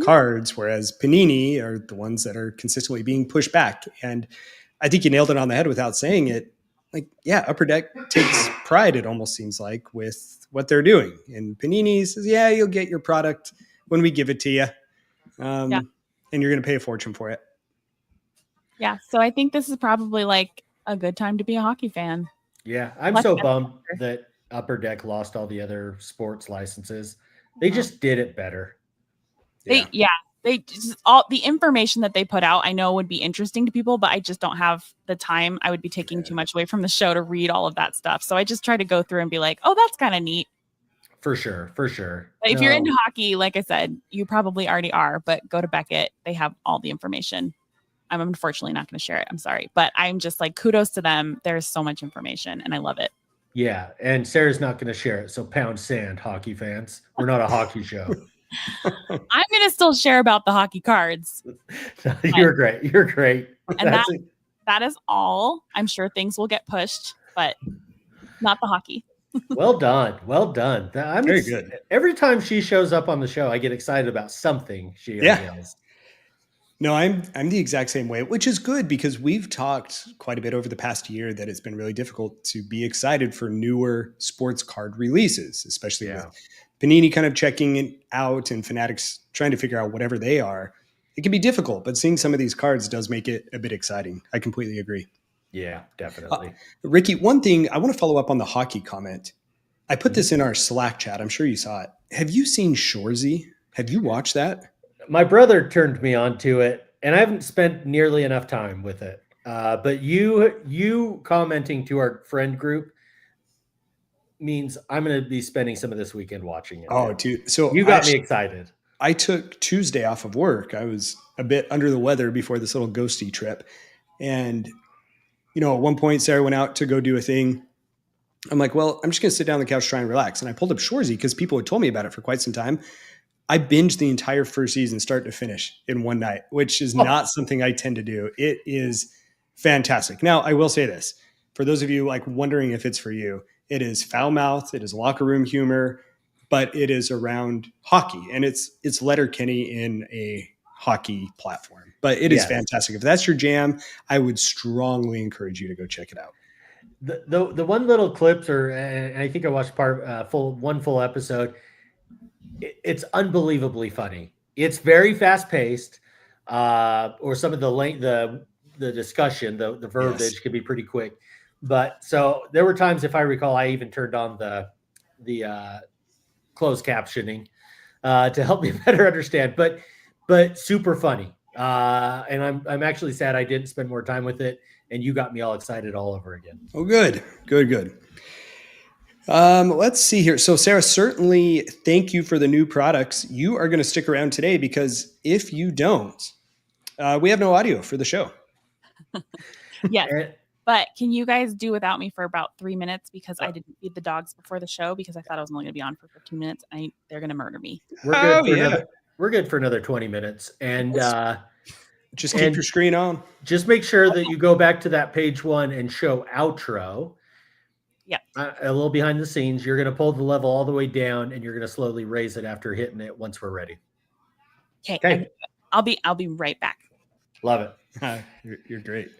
cards, whereas Panini are the ones that are consistently being pushed back. And I think you nailed it on the head without saying it. Like, yeah, Upper Deck takes pride, it almost seems like, with what they're doing. And Panini says, yeah, you'll get your product when we give it to you. And you're going to pay a fortune for it. Yeah. So I think this is probably like a good time to be a hockey fan. Yeah. I'm so bummed that Upper Deck lost all the other sports licenses. They just did it better. They just, all the information that they put out, I know would be interesting to people, but I just don't have the time. I would be taking too much away from the show to read all of that stuff. So I just try to go through and be like, oh, that's kind of neat. For sure. But if you're into hockey, like I said, you probably already are, but go to Beckett. They have all the information. I'm unfortunately not going to share it. I'm sorry, but I'm just like, kudos to them. There's so much information and I love it. Yeah. And Sarah's not going to share it. So pound sand, hockey fans. We're not a hockey show. I'm going to still share about the hockey cards. You're great. And that is all. I'm sure things will get pushed, but not the hockey. Well done. Very good. Every time she shows up on the show, I get excited about something she unveils. No, I'm the exact same way, which is good because we've talked quite a bit over the past year that it's been really difficult to be excited for newer sports card releases, especially with Panini kind of checking it out and Fanatics trying to figure out whatever they are. It can be difficult, but seeing some of these cards does make it a bit exciting. I completely agree. Yeah, definitely. Ricky, one thing, I want to follow up on the hockey comment. I put this in our Slack chat. I'm sure you saw it. Have you seen Shoresy? Have you watched that? My brother turned me on to it, and I haven't spent nearly enough time with it. But you commenting to our friend group means I'm going to be spending some of this weekend watching it. Oh, dude. So you got me excited. I took Tuesday off of work. I was a bit under the weather before this little ghosty trip. And, at one point, Sarah went out to go do a thing. I'm like, well, I'm just going to sit down on the couch, try and relax. And I pulled up Shoresy because people had told me about it for quite some time. I binged the entire first season start to finish in one night, which is not something I tend to do. It is fantastic. Now, I will say this. For those of you like wondering if it's for you, it is foul-mouthed, it is locker room humor, but it is around hockey. And it's Letterkenny in a hockey platform. But it is fantastic. If that's your jam, I would strongly encourage you to go check it out. The one little clips, and I think I watched one full episode. It's unbelievably funny. It's very fast paced, or some of the discussion, the verbiage can be pretty quick. But so there were times, if I recall, I even turned on the closed captioning to help me better understand. But super funny. And I'm actually sad I didn't spend more time with it, and you got me all excited all over again. Oh, good. Let's see here. So, Sarah, certainly thank you for the new products. You are going to stick around today because if you don't, we have no audio for the show. Yes. And- But can you guys do without me for about 3 minutes because I didn't feed the dogs before the show because I thought I was only going to be on for 15 minutes. They're going to murder me. We're good for another 20 minutes. And just keep your screen on. Just make sure that you go back to that page 1 and show outro. Yeah. A little behind the scenes. You're going to pull the level all the way down, and you're going to slowly raise it after hitting it once we're ready. Okay. I'll be right back. Love it. You're great.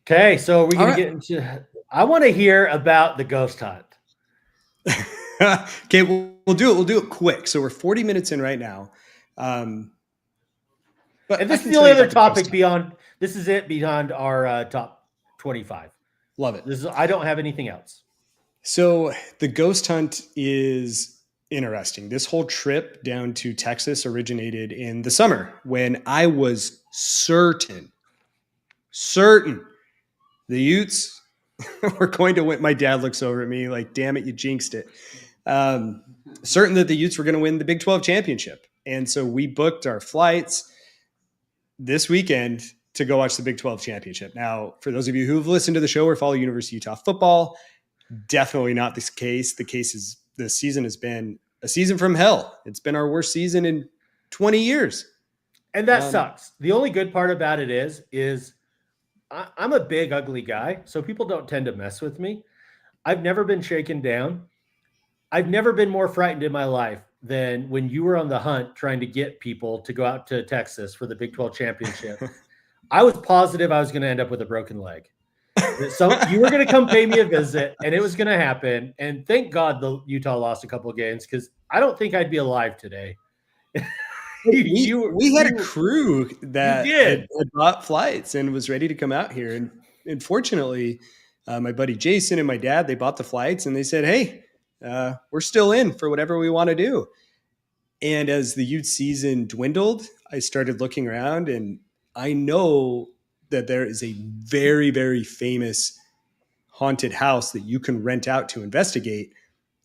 Okay, so we're going to get into. I want to hear about the ghost hunt. Okay, we'll do it quick. So we're 40 minutes in right now. But this is the only other topic beyond. This is it beyond our top 25. Love it. I don't have anything else. So the ghost hunt is interesting. This whole trip down to Texas originated in the summer when I was certain the Utes were going to win. My dad looks over at me like, damn it, you jinxed it. Certain that the Utes were going to win the Big 12 championship. And so we booked our flights this weekend to go watch the Big 12 championship. Now, for those of you who've listened to the show or follow University of Utah football, definitely not this case. The case is the season has been a season from hell. It's been our worst season in 20 years. And that sucks. The only good part about it is I'm a big, ugly guy, so people don't tend to mess with me. I've never been shaken down. I've never been more frightened in my life than when you were on the hunt trying to get people to go out to Texas for the Big 12 championship. I was positive I was going to end up with a broken leg. So you were going to come pay me a visit, and it was going to happen. And thank God the Utah lost a couple of games because I don't think I'd be alive today. We had a crew that had bought flights and was ready to come out here. And fortunately, my buddy Jason and my dad, they bought the flights and they said, hey, we're still in for whatever we want to do. And as the youth season dwindled, I started looking around and I know that there is a very, very famous haunted house that you can rent out to investigate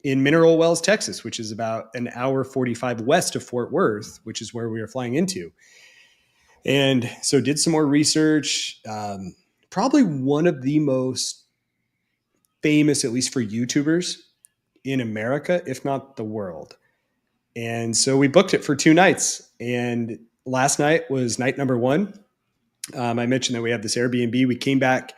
in Mineral Wells, Texas, which is about an hour 45 west of Fort Worth, which is where we were flying into. And so did some more research. Probably one of the most famous, at least for YouTubers in America, if not the world. And so we booked it for 2 nights. And last night was night number 1. I mentioned that we have this Airbnb. We came back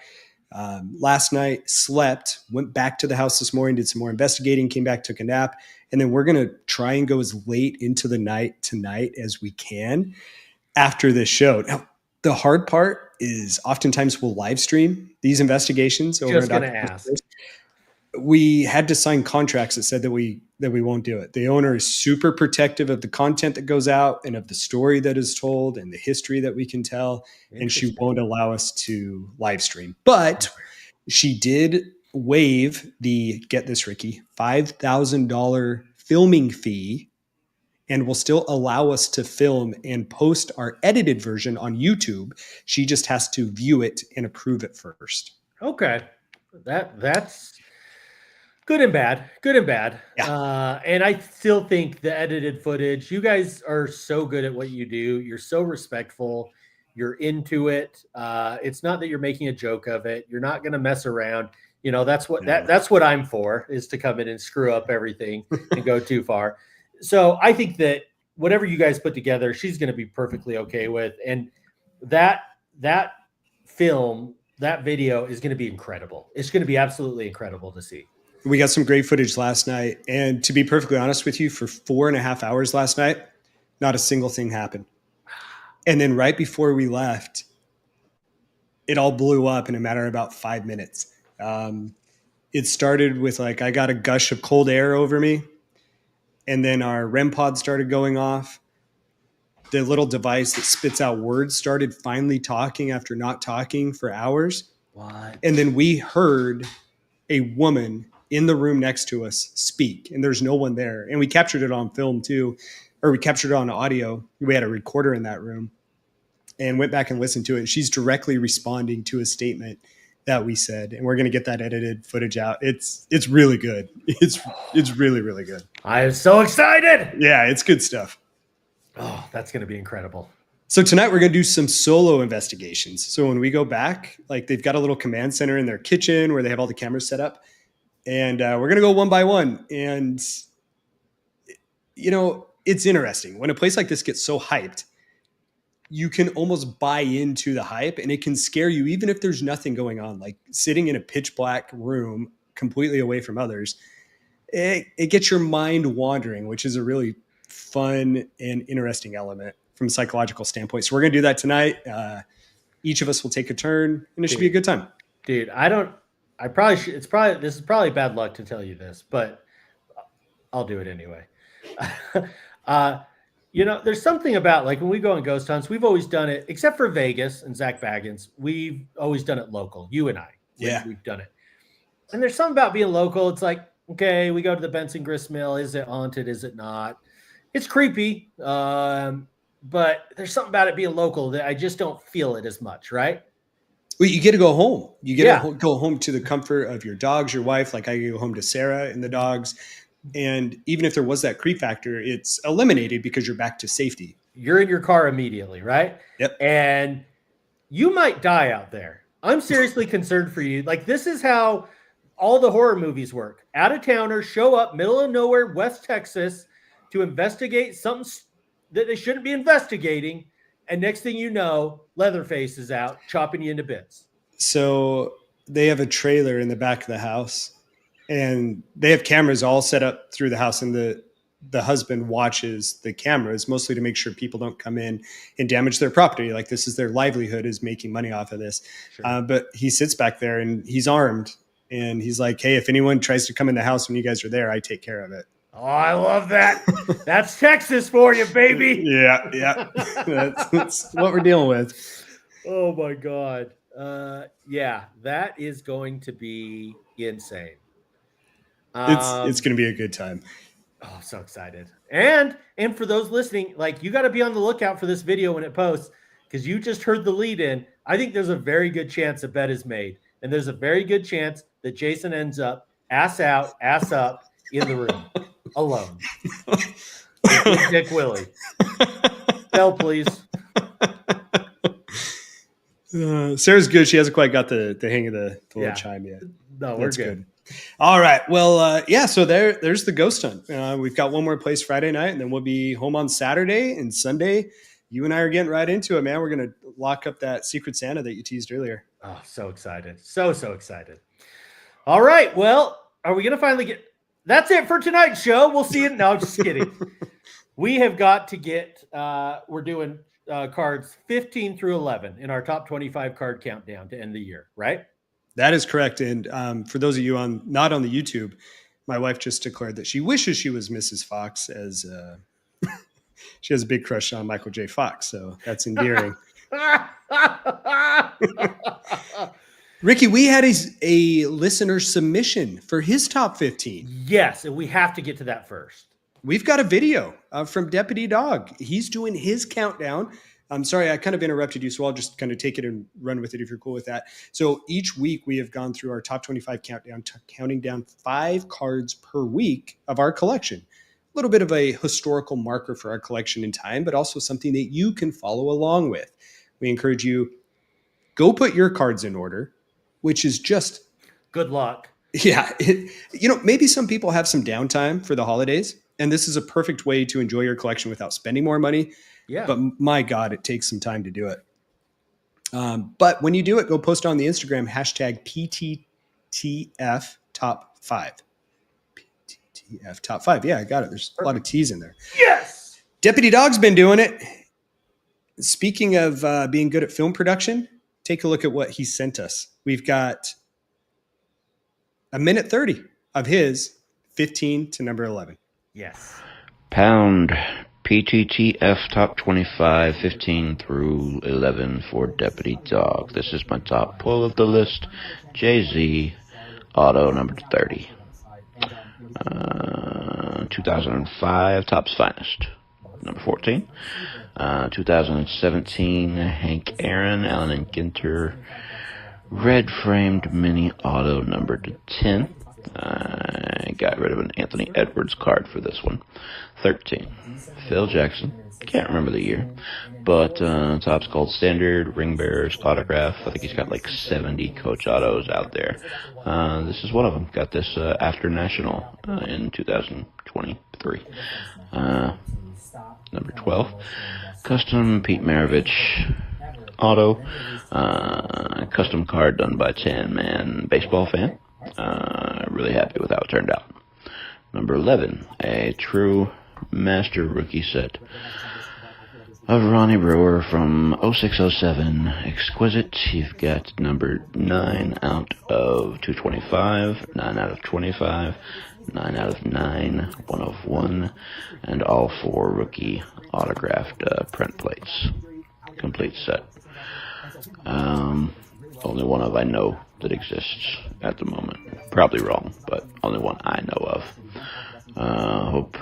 last night, slept, went back to the house this morning, did some more investigating, came back, took a nap. And then we're going to try and go as late into the night tonight as we can after this show. Now, the hard part is oftentimes we'll live stream these investigations. Just going to ask. We had to sign contracts that said that we won't do it. The owner is super protective of the content that goes out and of the story that is told and the history that we can tell. And she won't allow us to live stream. But she did waive the, get this, Ricky, $5,000 filming fee and will still allow us to film and post our edited version on YouTube. She just has to view it and approve it first. Okay. That's good and bad. Yeah. And I still think the edited footage, you guys are so good at what you do. You're so respectful. You're into it. It's not that you're making a joke of it. You're not going to mess around. You know, that's what I'm for, is to come in and screw up everything and go too far. So I think that whatever you guys put together, she's going to be perfectly okay with. And that film, that video is going to be incredible. It's going to be absolutely incredible to see. We got some great footage last night. And to be perfectly honest with you, for 4.5 hours last night, not a single thing happened. And then right before we left, it all blew up in a matter of about 5 minutes. It started with like, I got a gush of cold air over me. And then our REM pod started going off. The little device that spits out words started finally talking after not talking for hours. What? And then we heard a woman in the room next to us speak, and there's no one there. And we captured it on film too, or we captured it on audio. We had a recorder in that room. and went back and listened to it. She's directly responding to a statement that we said, and we're going to get that edited footage out. It's really good. It's really, really good. I am so excited. Yeah, it's good stuff. Oh, that's going to be incredible. So tonight we're going to do some solo investigations. So when we go back, like they've got a little command center in their kitchen where they have all the cameras set up, and we're going to go one by one. And, you know, it's interesting. When a place like this gets so hyped, you can almost buy into the hype, and it can scare you even if there's nothing going on. Like sitting in a pitch black room completely away from others, it gets your mind wandering, which is a really fun and interesting element from a psychological standpoint. So we're going to do that tonight. Each of us will take a turn, and it should be a good time. Dude, this is probably bad luck to tell you this, but I'll do it anyway. You know, there's something about like when we go on ghost hunts, we've always done it, except for Vegas and Zach Baggins. We've always done it local. You and I, we've done it. And there's something about being local. It's like, okay, we go to the Benson Grist Mill. Is it haunted? Is it not? It's creepy. But there's something about it being local that I just don't feel it as much, right? Well, you get to go home. You get to go home to the comfort of your dogs, your wife. Like I go home to Sarah and the dogs. And even if there was that creep factor, it's eliminated because you're back to safety. You're in your car immediately, right? Yep. And you might die out there. I'm seriously concerned for you. Like this is how all the horror movies work. Out-of-towners show up middle of nowhere, West Texas, to investigate something that they shouldn't be investigating. And next thing you know, Leatherface is out chopping you into bits. So they have a trailer in the back of the house, and they have cameras all set up through the house, and the husband watches the cameras mostly to make sure people don't come in and damage their property. Like this is their livelihood, is making money off of this. Sure. But he sits back there and he's armed, and he's like, hey, if anyone tries to come in the house when you guys are there, I take care of it. Oh, I love that. That's Texas for you, baby. Yeah. That's what we're dealing with. Oh my God. Yeah, that is going to be insane. It's going to be a good time. Oh, so excited. And for those listening, like you got to be on the lookout for this video when it posts, because you just heard the lead in. I think there's a very good chance a bet is made. And there's a very good chance that Jason ends up ass out, ass up in the room alone. With Dick Willie. Tell, please. Sarah's good. She hasn't quite got the hang of the little chime yet. No, we're good. All right. Well, so there's the ghost hunt. We've got one more place Friday night, and then we'll be home on Saturday and Sunday. You and I are getting right into it, man. We're going to lock up that Secret Santa that you teased earlier. Oh, so excited. So excited. All right. Well, are we going to finally get... That's it for tonight's show. We'll see it. No, I'm just kidding. We have got to get... we're doing cards 15 through 11 in our top 25 card countdown to end the year, right? That is correct. And for those of you not on the YouTube, my wife just declared that she wishes she was Mrs. Fox, as she has a big crush on Michael J. Fox. So that's endearing. Ricky, we had a listener submission for his top 15. Yes, and we have to get to that first. We've got a video from Deputy Dog. He's doing his countdown. I'm sorry, I kind of interrupted you, so I'll just kind of take it and run with it if you're cool with that. So each week we have gone through our top 25 countdown, counting down 5 cards per week of our collection. A little bit of a historical marker for our collection in time, but also something that you can follow along with. We encourage you, go put your cards in order, which is just... Good luck. Yeah. Maybe some people have some downtime for the holidays, and this is a perfect way to enjoy your collection without spending more money. Yeah. But my God, it takes some time to do it. But when you do it, go post on the Instagram, hashtag PTTF top 5. PTTF top 5. Yeah, I got it. There's a lot of T's in there. Yes. Deputy Dog's been doing it. Speaking of being good at film production, take a look at what he sent us. We've got a minute 30 of his 15 to number 11. Yes. Pound PTTF top 25, 15 through 11 for Deputy Dog. This is my top pull of the list. Jay-Z, auto number 30. 2005, Top's Finest, number 14. 2017, Hank Aaron, Allen and Ginter, red framed mini auto number to 10. I got rid of an Anthony Edwards card for this one. 13, Phil Jackson. Can't remember the year, but Topps Gold Standard, Ring Bearers autograph. I think he's got like 70 Coach autos out there. This is one of them. Got this after National in 2023. Number 12, custom Pete Maravich auto. Custom card done by 10-man baseball fan. Really happy with how it turned out. Number 11, a true master rookie set of Ronnie Brewer from 0607. Exquisite. You've got number 9 out of 225, 9 out of 25, 9 out of 9, 1 of 1, and all 4 rookie autographed print plates. Complete set. Only one of I know that exists at the moment. Probably wrong, but only one I know of. Hope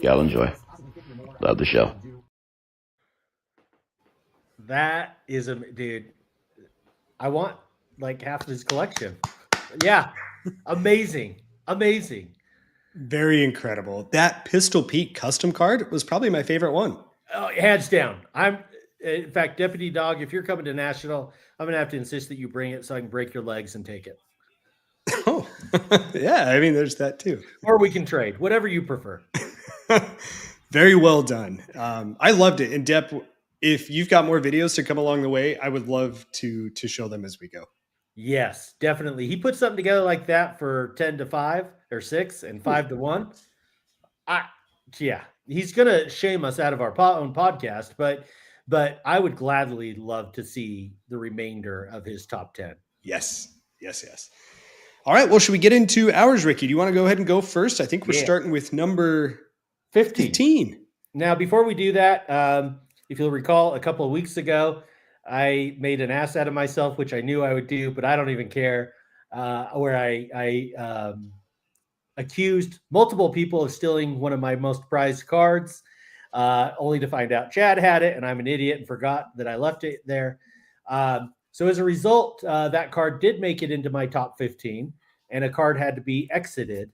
y'all enjoy. Love the show. That is a dude. I want like half of his collection. Yeah, amazing. Very incredible. That Pistol Pete custom card was probably my favorite one. Oh, hands down. In fact, Deputy Dog, if you're coming to National, I'm going to have to insist that you bring it so I can break your legs and take it. Oh, yeah. I mean, there's that too. Or we can trade, whatever you prefer. Very well done. I loved it. In depth. If you've got more videos to come along the way, I would love to show them as we go. Yes, definitely. He put something together like that for 10 to 5 or 6 and 5 to 1. Yeah, he's going to shame us out of our own podcast, but I would gladly love to see the remainder of his top 10. Yes. All right. Well, should we get into ours, Ricky? Do you want to go ahead and go first? I think we're starting with number 15. Now, before we do that, if you'll recall, a couple of weeks ago, I made an ass out of myself, which I knew I would do, but I don't even care, where I accused multiple people of stealing one of my most prized cards, only to find out Chad had it, and I'm an idiot and forgot that I left it there. So as a result, that card did make it into my top 15, and a card had to be exited.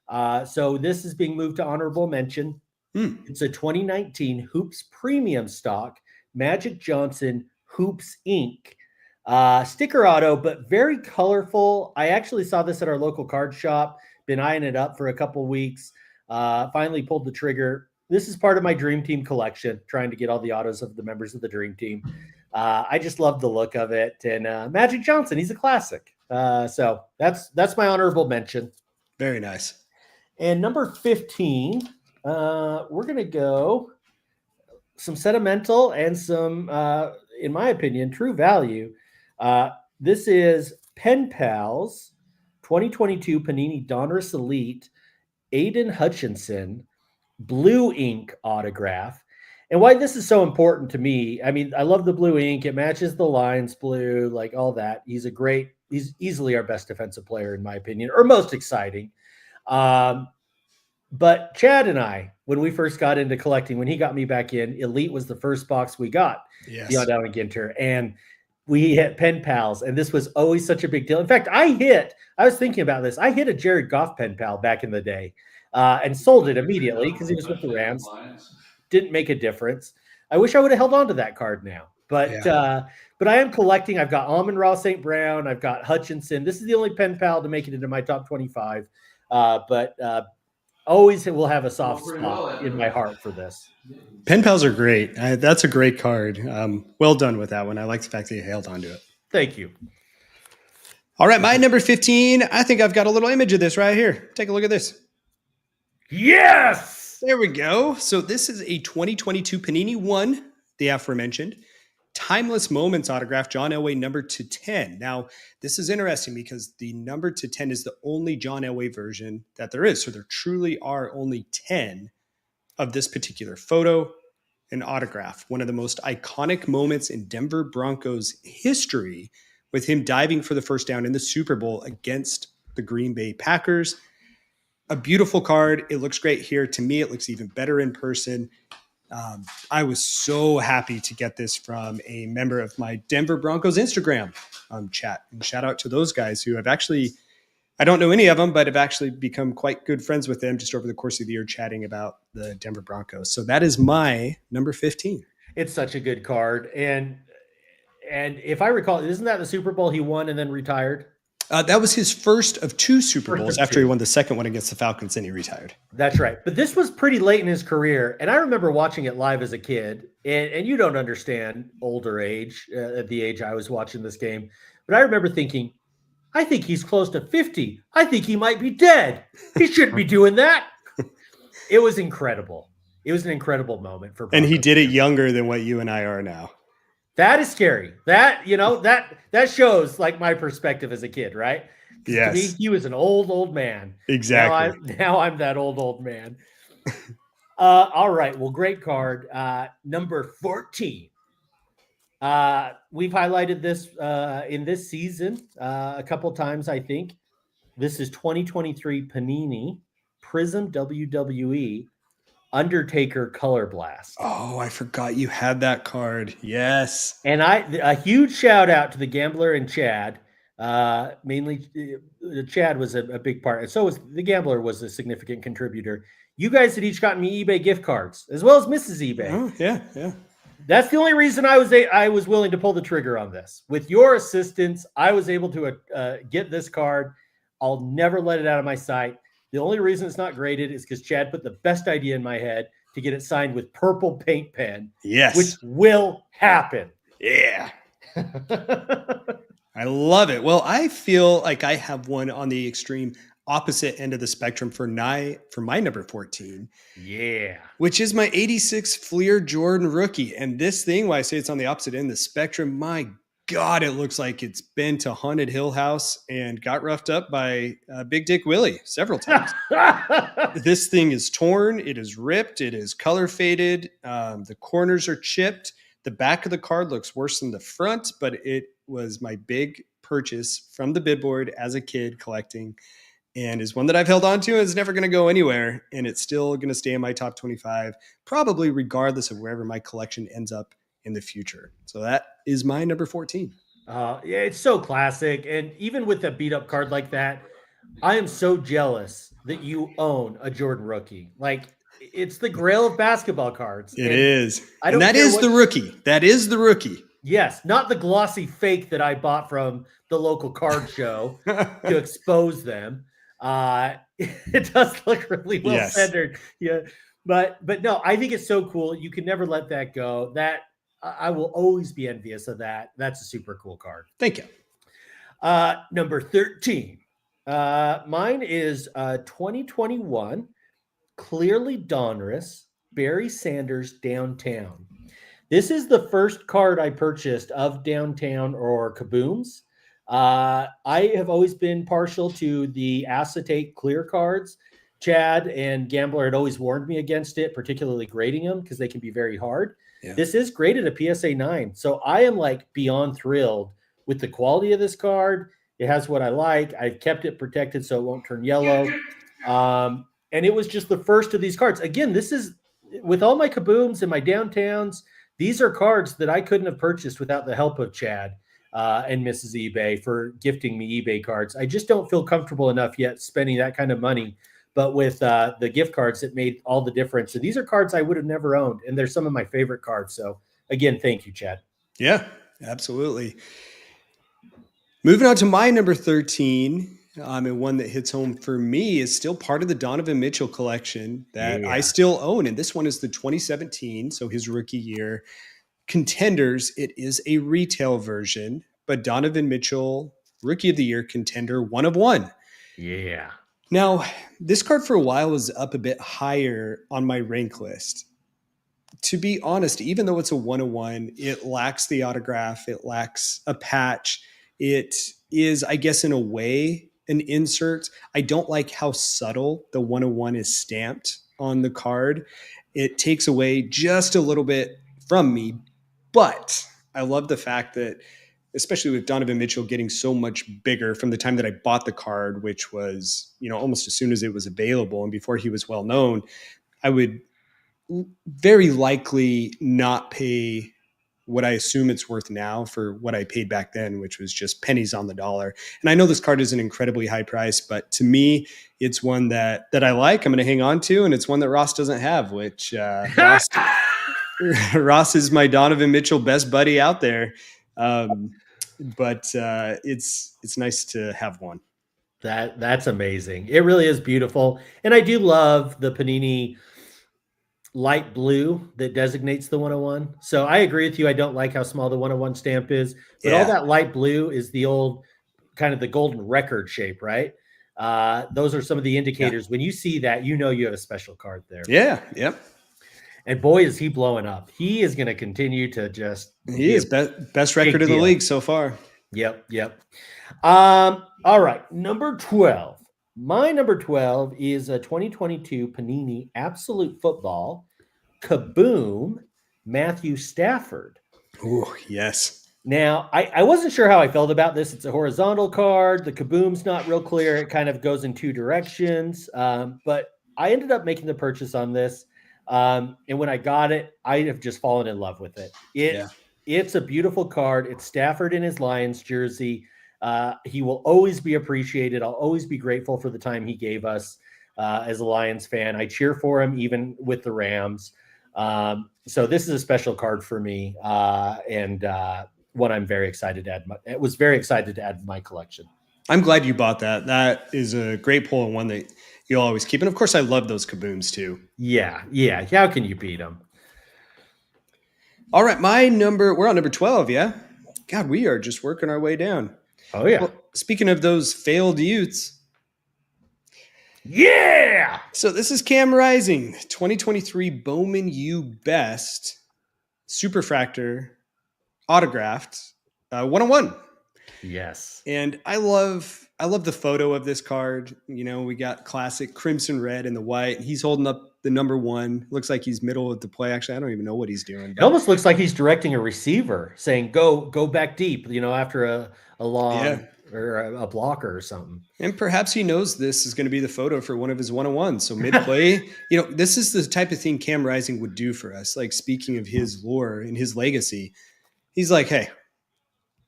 So this is being moved to honorable mention. It's a 2019 Hoops Premium Stock, Magic Johnson Hoops Inc. Sticker auto, but very colorful. I actually saw this at our local card shop, been eyeing it up for a couple weeks, finally pulled the trigger. This is part of my Dream Team collection, trying to get all the autos of the members of the Dream Team. I just love the look of it. And Magic Johnson, he's a classic. So that's my honorable mention. Very nice. And number 15, we're going to go some sentimental and some, in my opinion, true value. This is Pen Pals 2022 Panini Donruss Elite Aiden Hutchinson blue ink autograph. And why this is so important to me, I mean, I love the blue ink. It matches the lines blue, like all that. He's easily our best defensive player, in my opinion, or most exciting. But Chad and I, when we first got into collecting, when he got me back in, Elite was the first box we got beyond Allen Ginter. And we hit Pen Pals, and this was always such a big deal. In fact, I was thinking about this. I hit a Jared Goff Pen Pal back in the day and sold it immediately because he was with the Rams. Didn't make a difference. I wish I would have held on to that card now. But I am collecting. I've got Amon-Ra St. Brown. I've got Hutchinson. This is the only Pen Pal to make it into my top 25. But always will have a soft spot in my heart for this. Pen Pals are great. That's a great card. Well done with that one. I like the fact that you held onto it. Thank you. All right, my number 15. I think I've got a little image of this right here. Take a look at this. Yes! There we go. So this is a 2022 Panini 1, the aforementioned. Timeless Moments autograph, John Elway, number to 10. Now, this is interesting because the number to 10 is the only John Elway version that there is. So there truly are only 10 of this particular photo and autograph. One of the most iconic moments in Denver Broncos history, with him diving for the first down in the Super Bowl against the Green Bay Packers. A beautiful card. It looks great here. To me, it looks even better in person. I was so happy to get this from a member of my Denver Broncos Instagram chat. And shout out to those guys who have actually, I don't know any of them, but have actually become quite good friends with them just over the course of the year chatting about the Denver Broncos. So that is my number 15. It's such a good card. And if I recall, isn't that the Super Bowl he won and then retired? That was his first of 2 Super First Bowls of after 2. he won the second one against the Falcons and he retired. That's right. But this was pretty late in his career. And I remember watching it live as a kid. And you don't understand older age, at the age I was watching this game. But I remember thinking, I think he's close to 50. I think he might be dead. He shouldn't be doing that. It was incredible. It was an incredible moment for Broncos. And he did it younger than what you and I are now. That is scary. That, that shows like my perspective as a kid, right? Yes. To me, he was an old man. Exactly. Now I'm that old man. All right. Well, great card. Number 14. We've highlighted this in this season a couple times, I think. This is 2023 Panini Prism WWE Undertaker Color Blast. Oh, I forgot you had that card. Yes. And a huge shout out to the Gambler and Chad. Mainly Chad was a big part. And so was the Gambler was a significant contributor. You guys had each gotten me eBay gift cards as well as Mrs. eBay. Oh, yeah. That's the only reason I was willing to pull the trigger on this. With your assistance, I was able to get this card. I'll never let it out of my sight. The only reason it's not graded is because Chad put the best idea in my head to get it signed with purple paint pen. Yes. Which will happen. Yeah. I love it. Well, I feel like I have one on the extreme opposite end of the spectrum for my number 14. Yeah. Which is my 86 Fleer Jordan rookie. And this thing, why I say it's on the opposite end of the spectrum, my God, it looks like it's been to Haunted Hill House and got roughed up by Big Dick Willie several times. This thing is torn. It is ripped. It is color faded. The corners are chipped. The back of the card looks worse than the front, but it was my big purchase from the bid board as a kid collecting and is one that I've held on to and is never going to go anywhere. And it's still going to stay in my top 25, probably regardless of wherever my collection ends up in the future. So that is my number 14. Yeah, it's so classic. And even with a beat up card like that, I am so jealous that you own a Jordan rookie. Like, it's the grail of basketball cards. It is. And that is the rookie. That is the rookie. Yes, not the glossy fake that I bought from the local card show to expose them. It does look really well centered. Yeah. But no, I think it's so cool. You can never let that go. That I will always be envious of that. That's a super cool card. Thank you. Number 13. Mine is 2021 Clearly Donruss Barry Sanders Downtown. This is the first card I purchased of Downtown or Kabooms. I have always been partial to the acetate clear cards. Chad and Gambler had always warned me against it, particularly grading them because they can be very hard. Yeah. This is graded a PSA 9. So I am like beyond thrilled with the quality of this card. It has what I like. I've kept it protected so it won't turn yellow. And it was just the first of these cards. Again, this is with all my Kabooms and my Downtowns. These are cards that I couldn't have purchased without the help of Chad and Mrs. eBay for gifting me eBay cards. I just don't feel comfortable enough yet spending that kind of money. But with the gift cards, it made all the difference. So these are cards I would have never owned, and they're some of my favorite cards. So again, thank you, Chad. Yeah, absolutely. Moving on to my number 13, and one that hits home for me is still part of the Donovan Mitchell collection that I still own. And this one is the 2017, so his rookie year. Contenders, it is a retail version, but Donovan Mitchell, Rookie of the Year contender, 1 of 1. Yeah. Now, this card for a while was up a bit higher on my rank list. To be honest, even though it's a 1 of 1, it lacks the autograph, it lacks a patch. It is, I guess, in a way, an insert. I don't like how subtle the 1 of 1 is stamped on the card. It takes away just a little bit from me, but I love the fact that, especially with Donovan Mitchell getting so much bigger from the time that I bought the card, which was, almost as soon as it was available and before he was well known, I would very likely not pay what I assume it's worth now for what I paid back then, which was just pennies on the dollar. And I know this card is an incredibly high price, but to me, it's one that I like. I'm going to hang on to, and it's one that Ross doesn't have. Which Ross is my Donovan Mitchell best buddy out there, but it's nice to have one. That's amazing. It really is beautiful, and I do love the Panini light blue that designates the 101. So I agree with you. I don't like how small the 101 stamp is, but all that light blue is the old kind of the golden record shape, right? Those are some of the indicators. When you see that, you know you have a special card there. Yeah. Yep. And boy, is he blowing up. He is going to continue to just he is best record in the league so far. Yep. All right. Number 12. My number 12 is a 2022 Panini Absolute Football Kaboom Matthew Stafford. Oh, yes. Now, I wasn't sure how I felt about this. It's a horizontal card. The Kaboom's not real clear. It kind of goes in two directions. But I ended up making the purchase on this. And when I got it, I have just fallen in love with it. It's a beautiful card. It's Stafford in his Lions jersey. He will always be appreciated. I'll always be grateful for the time he gave us as a Lions fan. I cheer for him even with the Rams. So this is a special card for me, and one I'm very excited to add. I was very excited to add to my collection. I'm glad you bought that. That is a great pull and one that you'll always keep. And of course, I love those Kabooms too. Yeah. How can you beat them? All right, we're on number 12, yeah? God, we are just working our way down. Oh, yeah. Well, speaking of those failed Utes. Yeah! So this is Cam Rising, 2023 Bowman U Best Superfractor autographed 101. Yes. And I love the photo of this card. You know, we got classic crimson red and the white. He's holding up the number 1. Looks like he's middle of the play. Actually, I don't even know what he's doing. It almost looks like he's directing a receiver, saying go back deep, after a long or a blocker or something. And perhaps he knows this is going to be the photo for one of his 101. So mid-play, this is the type of thing Cam Rising would do for us. Like, speaking of his lore and his legacy, he's like, hey,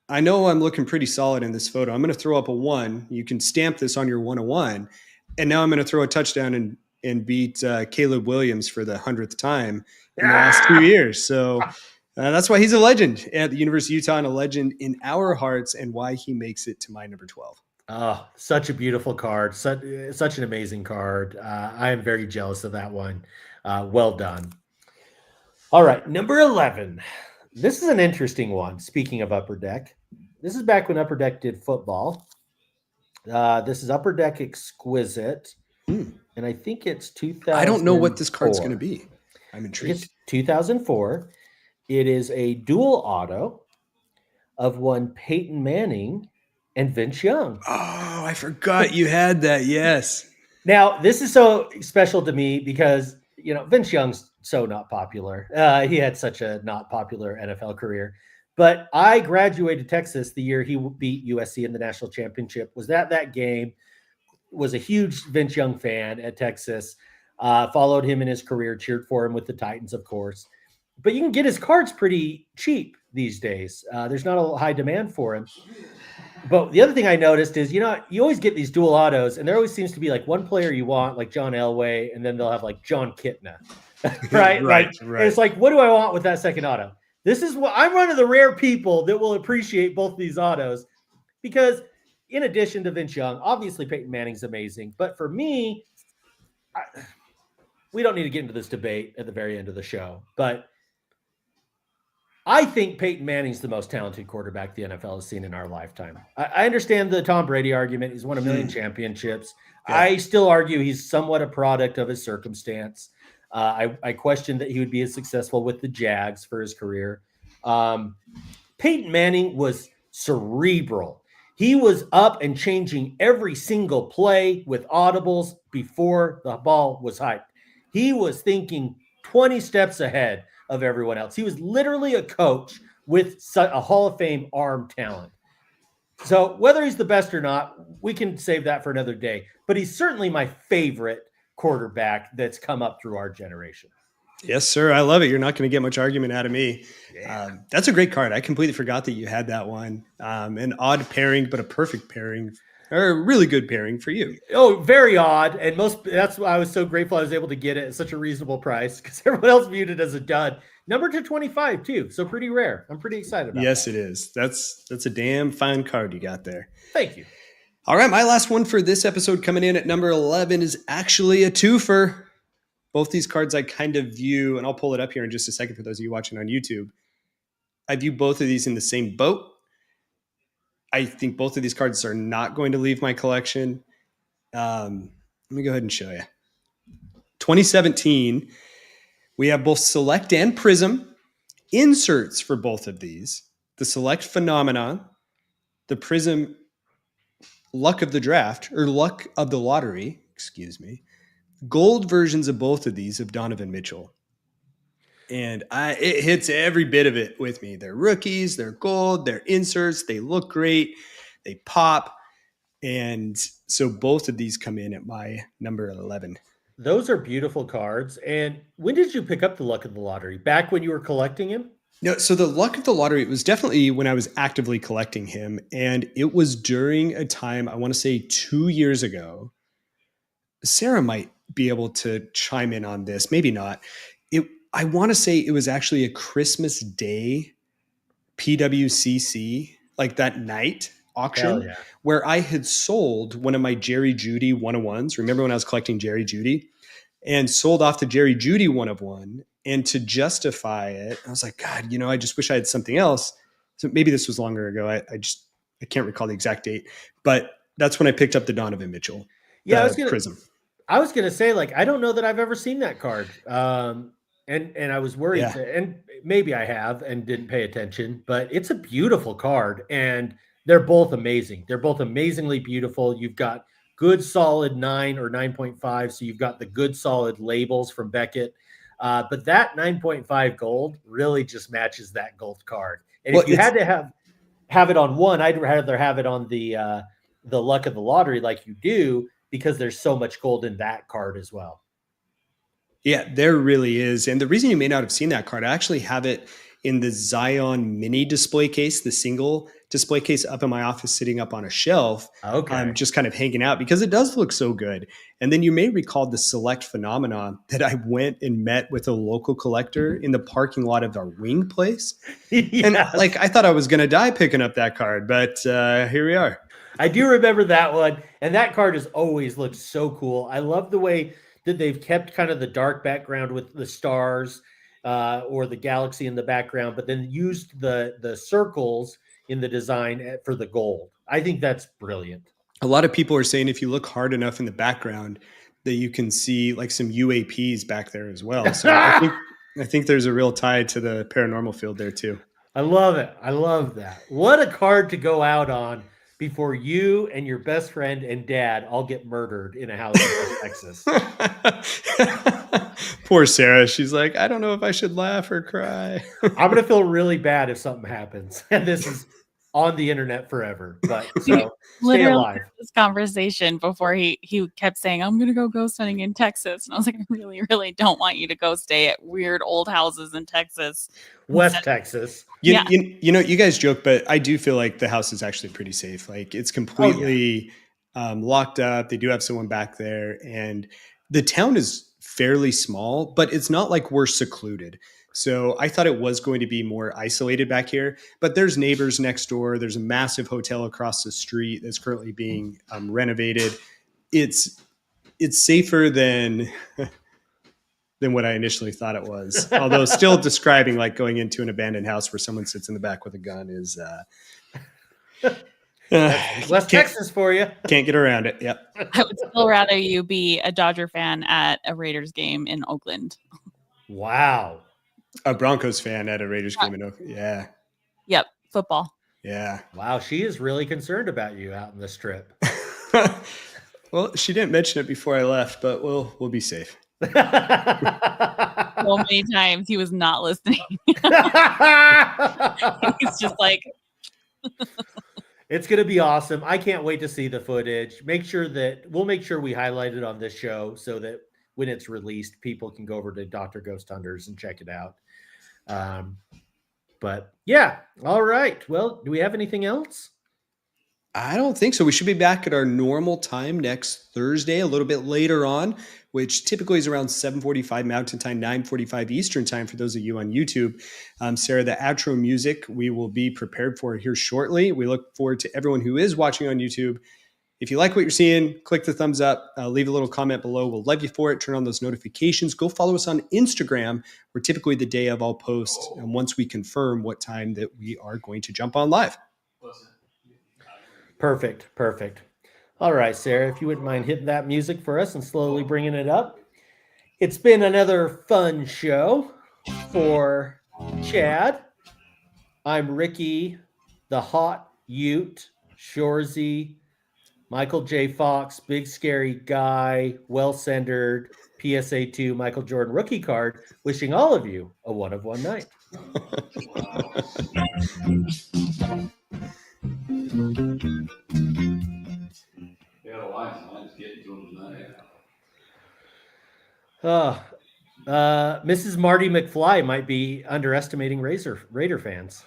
I know I'm looking pretty solid in this photo. I'm going to throw up a 1. You can stamp this on your 101. And now I'm going to throw a touchdown and beat Caleb Williams for the 100th time in the last 2 years. So that's why he's a legend at the University of Utah and a legend in our hearts, and why he makes it to my number 12. Oh, such a beautiful card. Such an amazing card. I am very jealous of that one. Well done. All right, number 11. This is an interesting one. Speaking of Upper Deck, this is back when Upper Deck did football. This is Upper Deck Exquisite, and I think it's 2000. I don't know what this card's going to be. I'm intrigued. It's 2004. It is a dual auto of one Peyton Manning and Vince Young. Oh, I forgot you had that. Yes. Now, this is so special to me because, Vince Young's so not popular. He had such a not popular NFL career. But I graduated Texas the year he beat USC in the national championship. Was that game. Was a huge Vince Young fan at Texas. Followed him in his career, cheered for him with the Titans, of course. But you can get his cards pretty cheap these days. There's not a high demand for him. But the other thing I noticed is, you always get these dual autos, and there always seems to be like one player you want, like John Elway, and then they'll have like John Kitna, right? Right. And it's like, what do I want with that second auto? This is what I'm one of the rare people that will appreciate both these autos, because in addition to Vince Young, obviously Peyton Manning's amazing. But for me, we don't need to get into this debate at the very end of the show, but I think Peyton Manning's the most talented quarterback the NFL has seen in our lifetime. I understand the Tom Brady argument. He's won a million championships. Yeah. I still argue he's somewhat a product of his circumstance. I question that he would be as successful with the Jags for his career. Peyton Manning was cerebral. He was up and changing every single play with audibles before the ball was hyped. He was thinking 20 steps ahead of everyone else. He was literally a coach with a Hall of Fame arm talent. So whether he's the best or not, we can save that for another day. But he's certainly my favorite quarterback that's come up through our generation. Yes, sir. I love it. You're not going to get much argument out of me. Yeah. That's a great card. I completely forgot that you had that one. An odd pairing, but a perfect pairing, or a really good pairing for you. Oh, very odd. And that's why I was so grateful I was able to get it at such a reasonable price because everyone else viewed it as a dud. Number to 25 too. So pretty rare. I'm pretty excited about Yes, that. it is. That's a damn fine card you got there. Thank you. All right. My last one for this episode coming in at number 11 is actually a twofer. Both these cards I kind of view, and I'll pull it up here in just a second for those of you watching on YouTube. I view both of these in the same boat. I think both of these cards are not going to leave my collection. Let me go ahead and show you. 2017, we have both Select and Prism inserts for both of these. The Select Phenomenon, the Prism Luck of the Draft, or Luck of the Lottery, excuse me. Gold versions of both of these of Donovan Mitchell. And it hits every bit of it with me. They're rookies, they're gold, they're inserts, they look great, they pop. And so both of these come in at my number 11. Those are beautiful cards. And when did you pick up the Luck of the Lottery? Back when you were collecting him? No, so the Luck of the Lottery, it was definitely when I was actively collecting him. And it was during a time, I want to say 2 years ago. Sarah might be able to chime in on this, maybe not. I want to say it was actually a Christmas Day PWCC, like that night auction, Yeah. where I had sold one of my Jerry Judy 101s. Remember when I was collecting Jerry Judy? And sold off the Jerry Judy 101. And to justify it, I was like, God, I just wish I had something else. So maybe this was longer ago. I can't recall the exact date, but that's when I picked up the Donovan Mitchell. Yeah, Prism. I was gonna say, like, I don't know that I've ever seen that card. And I was worried, and maybe I have and didn't pay attention, but it's a beautiful card, and they're both amazing. They're both amazingly beautiful. You've got good solid 9 or 9.5, so you've got the good solid labels from Beckett. But that 9.5 gold really just matches that gold card. And if you had to have it on one, I'd rather have it on the Luck of the Lottery like you do, because there's so much gold in that card as well. Yeah, there really is. And the reason you may not have seen that card, I actually have it in the Zion mini display case, the single display case up in my office, sitting up on a shelf. Okay. I'm just kind of hanging out because it does look so good. And then you may recall the Select Phenomenon that I went and met with a local collector in the parking lot of our wing place. Yes. And I thought I was going to die picking up that card, but here we are. I do remember that one. And that card has always looked so cool. I love the way that they've kept kind of the dark background with the stars or the galaxy in the background, but then used the circles in the design for the gold. I think that's brilliant. A lot of people are saying if you look hard enough in the background that you can see like some UAPs back there as well. So I think there's a real tie to the paranormal field there too. I love it. I love that. What a card to go out on before you and your best friend and dad all get murdered in a house in Texas. Poor Sarah. She's like, I don't know if I should laugh or cry. I'm going to feel really bad if something happens. And this is on the internet forever. But so stay alive. This conversation before he kept saying, I'm going to go ghost hunting in Texas. And I was like, I really, really don't want you to go stay at weird old houses in Texas. West Texas. You know, you guys joke, but I do feel like the house is actually pretty safe. Like it's completely locked up. They do have someone back there, and the town is fairly small, but it's not like we're secluded. So I thought it was going to be more isolated back here, but there's neighbors next door. There's a massive hotel across the street that's currently being renovated. It's safer than what I initially thought it was. Although still describing like going into an abandoned house where someone sits in the back with a gun is West Texas for you. Can't get around it. Yep. I would still rather you be a Dodger fan at a Raiders game in Oakland. Wow. A Broncos fan at a Raiders game in Oakland. Yeah. Yep. Football. Yeah. Wow. She is really concerned about you out in this trip. Well, she didn't mention it before I left, but we'll be safe. So many times he was not listening. He's just like, it's going to be awesome. I can't wait to see the footage. We'll make sure we highlight it on this show so that when it's released, people can go over to Dr. Ghost Hunters and check it out. But yeah, all right. Well, do we have anything else? I don't think so. We should be back at our normal time next Thursday, a little bit later on, which typically is around 7:45 Mountain Time, 9:45 Eastern Time for those of you on YouTube. Sarah, the outro music we will be prepared for here shortly. We look forward to everyone who is watching on YouTube. If you like what you're seeing, click the thumbs up, leave a little comment below. We'll love you for it. Turn on those notifications. Go follow us on Instagram. We're typically the day of I'll post, and once we confirm what time that we are going to jump on live. Perfect. All right, Sarah, if you wouldn't mind hitting that music for us and slowly bringing it up. It's been another fun show for Chad. I'm Ricky, the Hot Ute, Shorzy, Michael J. Fox, Big Scary Guy, well-centered, PSA 2 Michael Jordan rookie card, wishing all of you a one of one night. Mrs. Marty McFly might be underestimating Raider fans.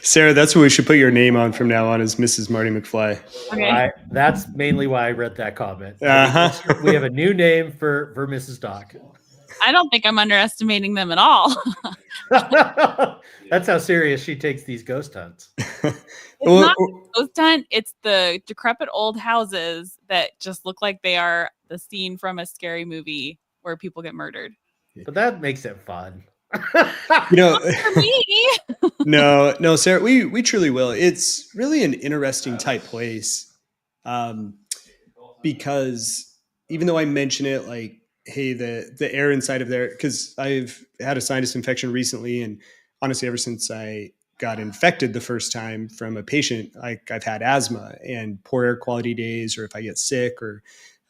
Sarah, that's what we should put your name on from now on, is Mrs. Marty McFly. Okay. That's mainly why I read that comment. Uh-huh. We have a new name for Mrs. Doc. I don't think I'm underestimating them at all. That's how serious she takes these ghost hunts. It's not a ghost hunt. It's the decrepit old houses that just look like they are the scene from a scary movie where people get murdered. But that makes it fun. You know, For me. no, Sarah, we truly will. It's really an interesting type place, because even though I mention it, like, hey, the air inside of there, because I've had a sinus infection recently, and honestly, ever since I got infected the first time from a patient, I've had asthma and poor air quality days, or if I get sick, or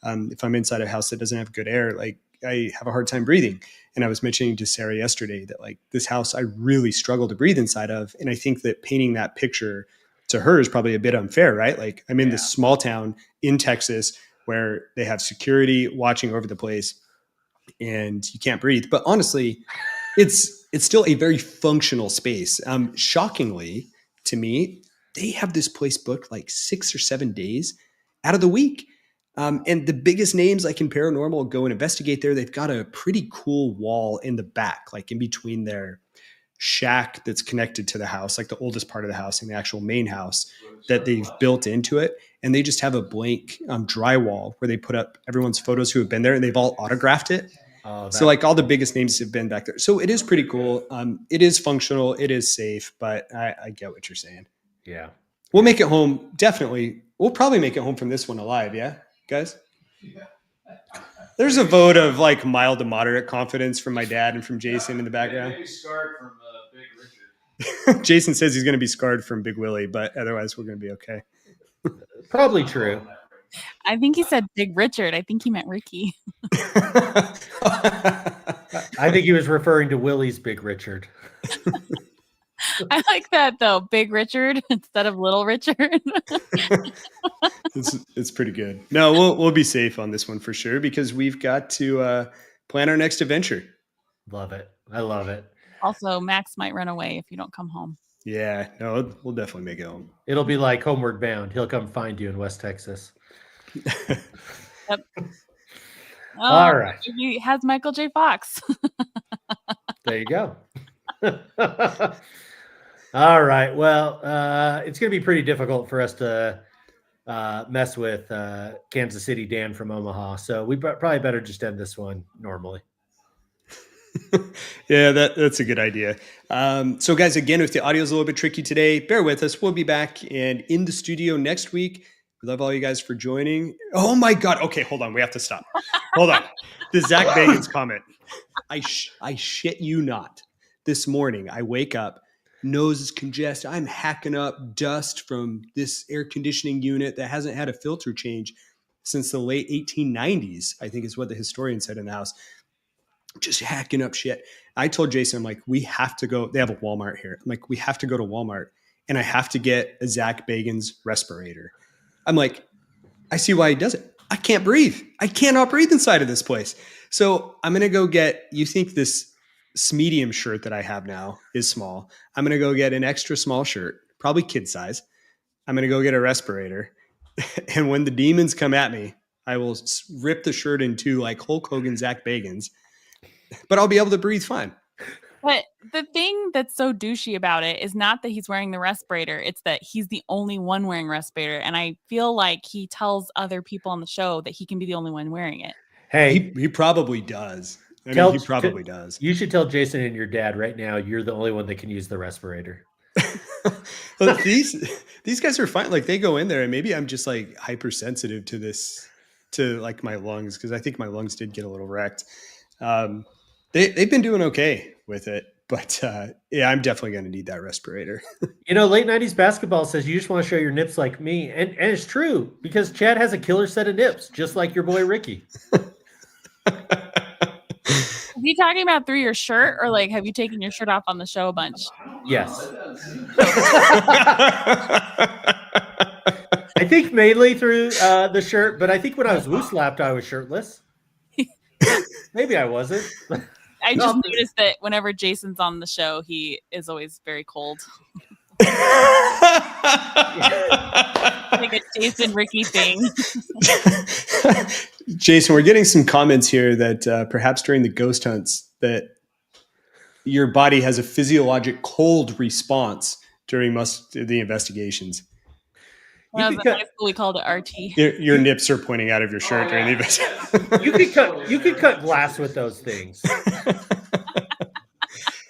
if I'm inside a house that doesn't have good air, like, I have a hard time breathing. And I was mentioning to Sarah yesterday that, like, this house I really struggle to breathe inside of. And I think that painting that picture to her is probably a bit unfair, right? Like, I'm in this small town in Texas where they have security watching over the place and you can't breathe. But honestly, it's still a very functional space. Shockingly to me, they have this place booked like 6 or 7 days out of the week. And the biggest names like in paranormal go and investigate there. They've got a pretty cool wall in the back, like in between their shack that's connected to the house, like the oldest part of the house and the actual main house, that they've built into it. And they just have a blank drywall where they put up everyone's photos who have been there, and they've all autographed it. So like all the biggest names have been back there. So it is pretty cool. It is functional. It is safe, but I get what you're saying. Yeah. We'll make it home. Definitely. We'll probably make it home from this one alive. Yeah, guys? There's a vote of like mild to moderate confidence from my dad and from Jason in the background. Maybe scarred from Big Richard. Jason says he's going to be scarred from Big Willie, but otherwise we're going to be okay. Probably true. I think he said Big Richard. I think he meant Ricky. I think he was referring to Willie's Big Richard. I like that though. Big Richard instead of Little Richard. It's pretty good. No, we'll be safe on this one for sure, because we've got to plan our next adventure. Love it. I love it. Also, Max might run away if you don't come home. Yeah, no, we'll definitely make it home. It'll be like Homeward Bound. He'll come find you in West Texas. Yep. All right. He has Michael J. Fox. There you go. All right. Well, it's going to be pretty difficult for us to mess with Kansas City Dan from Omaha. So we probably better just end this one normally. Yeah, that's a good idea. So guys, again, if the audio is a little bit tricky today, bear with us. We'll be back and in the studio next week. We love all you guys for joining. Oh my God. Okay, hold on. We have to stop. Hold on. The Zach Bagans comment. I shit you not. This morning, I wake up, nose is congested. I'm hacking up dust from this air conditioning unit that hasn't had a filter change since the late 1890s, I think is what the historian said in the house. Just hacking up shit. I told Jason, I'm like, we have to go. They have a Walmart here. I'm like, we have to go to Walmart and I have to get a Zach Bagans respirator. I'm like, I see why he does it. I can't breathe. I cannot breathe inside of this place. So I'm going to go get, you think this medium shirt that I have now is small. I'm going to go get an extra small shirt, probably kid size. I'm going to go get a respirator. And when the demons come at me, I will rip the shirt in two like Hulk Hogan, Zach Bagans, but I'll be able to breathe fine. But the thing that's so douchey about it is not that he's wearing the respirator. It's that he's the only one wearing respirator. And I feel like he tells other people on the show that he can be the only one wearing it. Hey, he probably does. He probably does. You should tell Jason and your dad right now you're the only one that can use the respirator. Well, these guys are fine. Like they go in there, and maybe I'm just like hypersensitive to this, to like my lungs, because I think my lungs did get a little wrecked. They've been doing okay with it, but yeah, I'm definitely going to need that respirator. Late 90s basketball says you just want to show your nips like me, and it's true because Chad has a killer set of nips, just like your boy Ricky. Is he talking about through your shirt, or like have you taken your shirt off on the show a bunch? Yes. I think mainly through the shirt, but I think when I was loose lapped, I was shirtless. Maybe I wasn't. I just noticed that whenever Jason's on the show, he is always very cold. Like a Jason Ricky thing. Jason, we're getting some comments here that perhaps during the ghost hunts that your body has a physiologic cold response during most of the investigations. When I was in high school, we called it RT. Your nips are pointing out of your shirt during the investigation. You could cut glass with those things.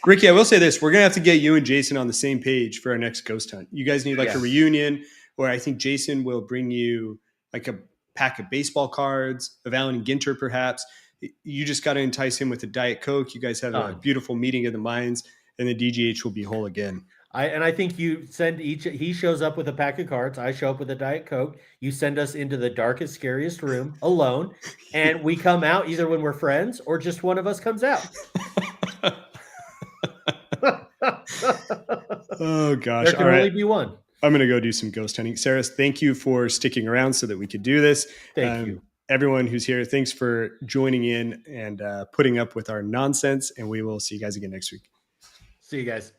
Ricky, I will say this. We're going to have to get you and Jason on the same page for our next ghost hunt. You guys need a reunion, or I think Jason will bring you like a pack of baseball cards, of Allen and Ginter perhaps. You just got to entice him with a Diet Coke. You guys have a beautiful meeting of the minds, and the DGH will be whole again. I think you send he shows up with a pack of cards. I show up with a Diet Coke. You send us into the darkest, scariest room alone, and we come out either when we're friends or just one of us comes out. Oh gosh. There can only be one. I'm going to go do some ghost hunting. Sarah, thank you for sticking around so that we could do this. Thank you. Everyone who's here, thanks for joining in and putting up with our nonsense. And we will see you guys again next week. See you guys.